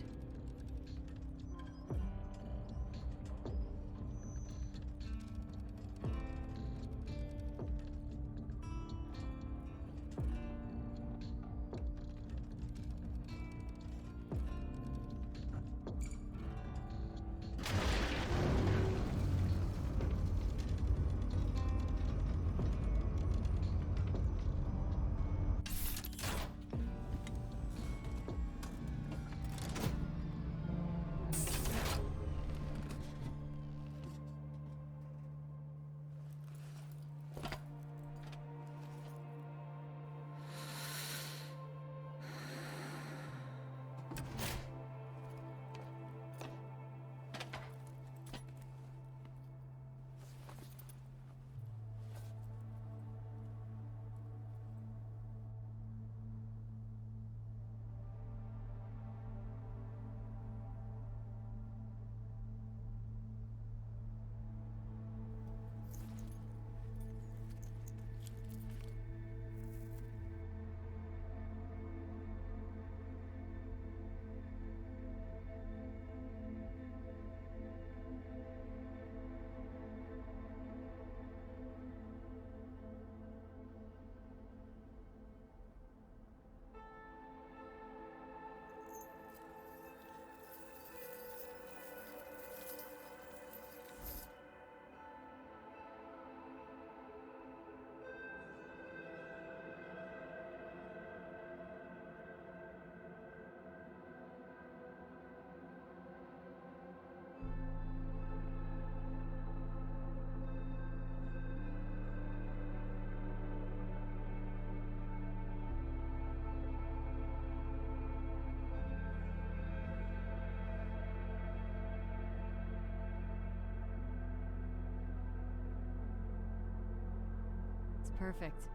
Perfect.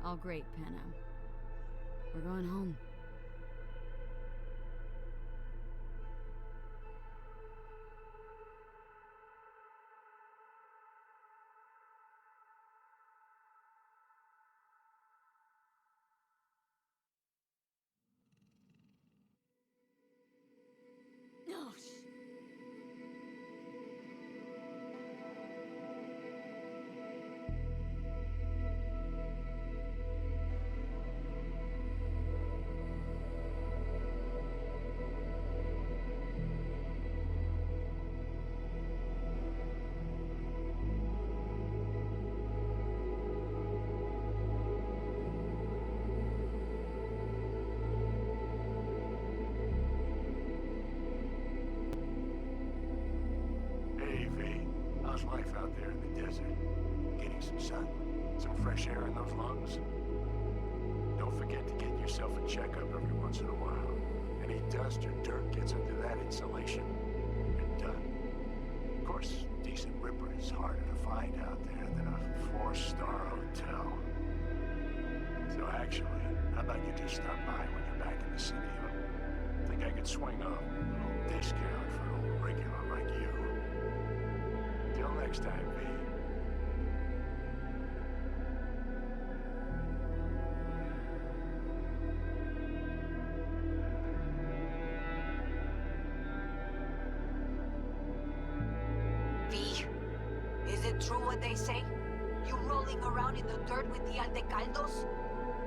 All great, Panam. We're going home. No, How's life out there in the desert? Getting some sun? Some fresh air in those lungs? Don't forget to get yourself a checkup every once in a while. Any dust or dirt gets under that insulation, you're done. Of course, decent ripper is is harder to find out there than a 4-star hotel. So actually, I'd like you to just stop by when you're back in the city. I think I could swing a little discount for an old regular like you. Till next time, V. V, is it true what they say? You rolling around in the dirt with the Aldecaldos?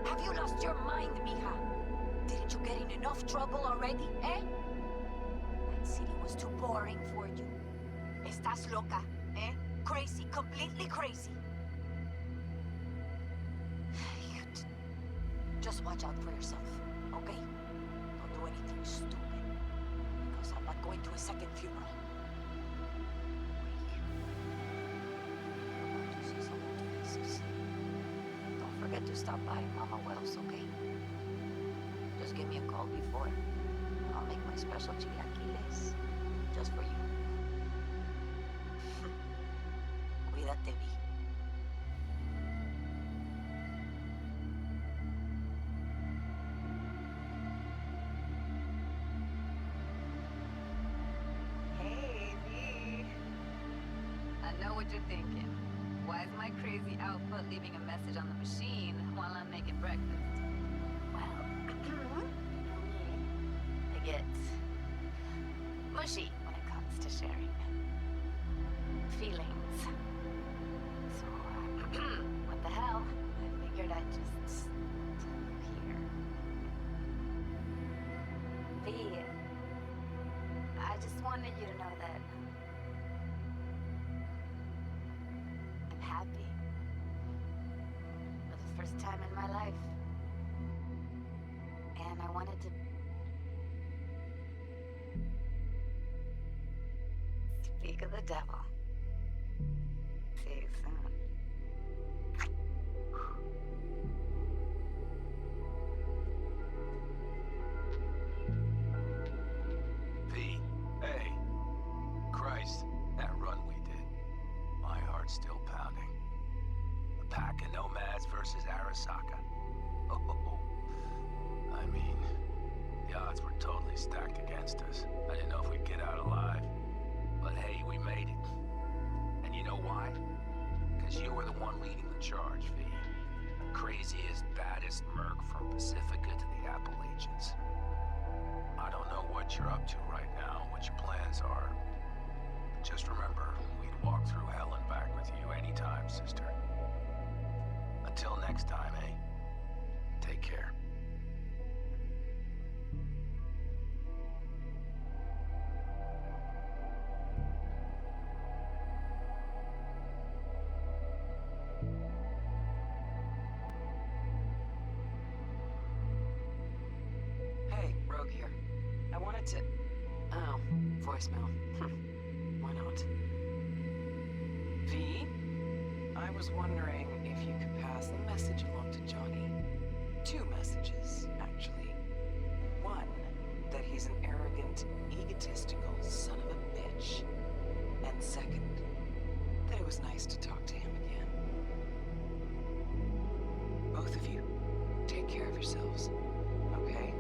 Have you lost your mind, mija? Didn't you get in enough trouble already, eh? Night City was too boring for you. Estás loca, eh? Crazy, completely crazy. Just watch out for yourself, okay? Don't do anything stupid. Because I'm not going to a second funeral. Don't forget to stop by Mamá Welles, okay? Just give me a call before. I'll make my special chilaquiles just for you. Cuídate, Vi. Hey, V. I know what you're thinking. Why is my crazy output leaving a message on the machine while I'm making breakfast? Well, I get mushy when it comes to sharing feelings. So, what the hell? I figured I'd just tell you here. V, I just wanted you to know that I'm happy. For the first time in my life. And I wanted to speak of the devil. See you soon. V, hey. Christ, that run we did. My heart's still pounding. A pack of nomads versus Arasaka. Oh, I mean, the odds were totally stacked against us. I didn't know if we'd get out alive. But hey, we made it. And you know why? Because you were the one leading the charge, V. Craziest, baddest merc from Pacifica to the Appalachians. I don't know what you're up to right now, what your plans are. But just remember, we'd walk through hell and back with you anytime, sister. Until next time, eh? Take care. Hey, Rogue here. I wanted to... Oh, voicemail. Why not? V? I was wondering if you could pass the message along to Johnny. 2 messages, actually. One, that he's an arrogant, egotistical son of a bitch. And second, that it was nice to talk to him again. Both of you, take care of yourselves, okay?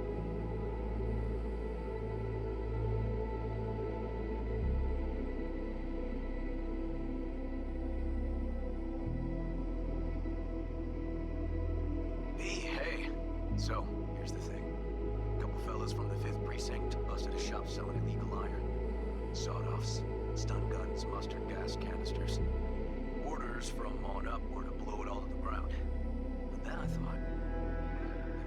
Hey, so, here's the thing. A couple fellas from the 5th Precinct busted a shop selling illegal iron. Sawed-offs, stun guns, mustard gas canisters. Orders from on up were to blow it all to the ground. But then I thought,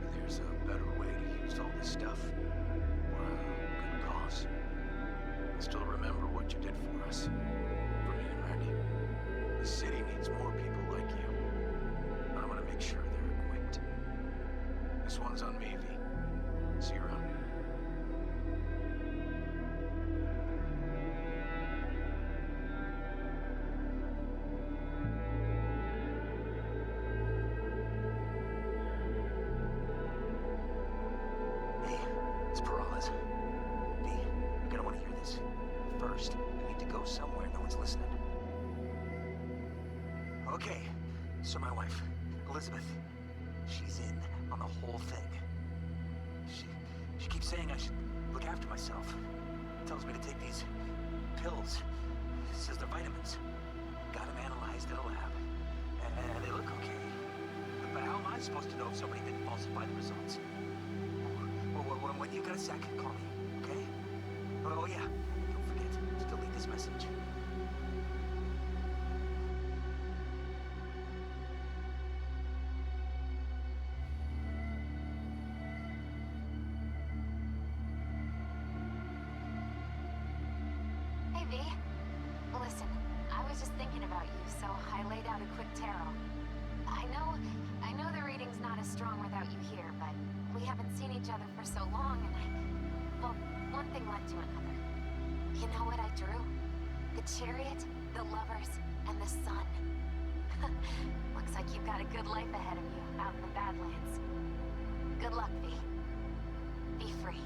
maybe there's a better way to use all this stuff. For a good cause. I still remember what you did for us. For me and Randy. The city needs more people like you. I'm gonna make sure they're equipped. This one's on me, V. See you around. Hey, it's Peralez. V, you're gonna want to hear this. First, I need to go somewhere no one's listening. So my wife, Elizabeth, she's in on the whole thing. She keeps saying I should look after myself. Tells me to take these pills. Says they're vitamins. Got them analyzed at a lab. And they look okay. But how am I supposed to know if somebody didn't falsify the results? When you got a sec, call me, okay? Oh yeah, don't forget to delete this message. Hey, V. Listen, I was just thinking about you, so I laid out a quick tarot. I know the reading's not as strong without you here, but we haven't seen each other for so long, and well, one thing led to another. You know what I drew? The chariot, the lovers, and the sun. Looks like you've got a good life ahead of you out in the Badlands. Good luck, V. Be free.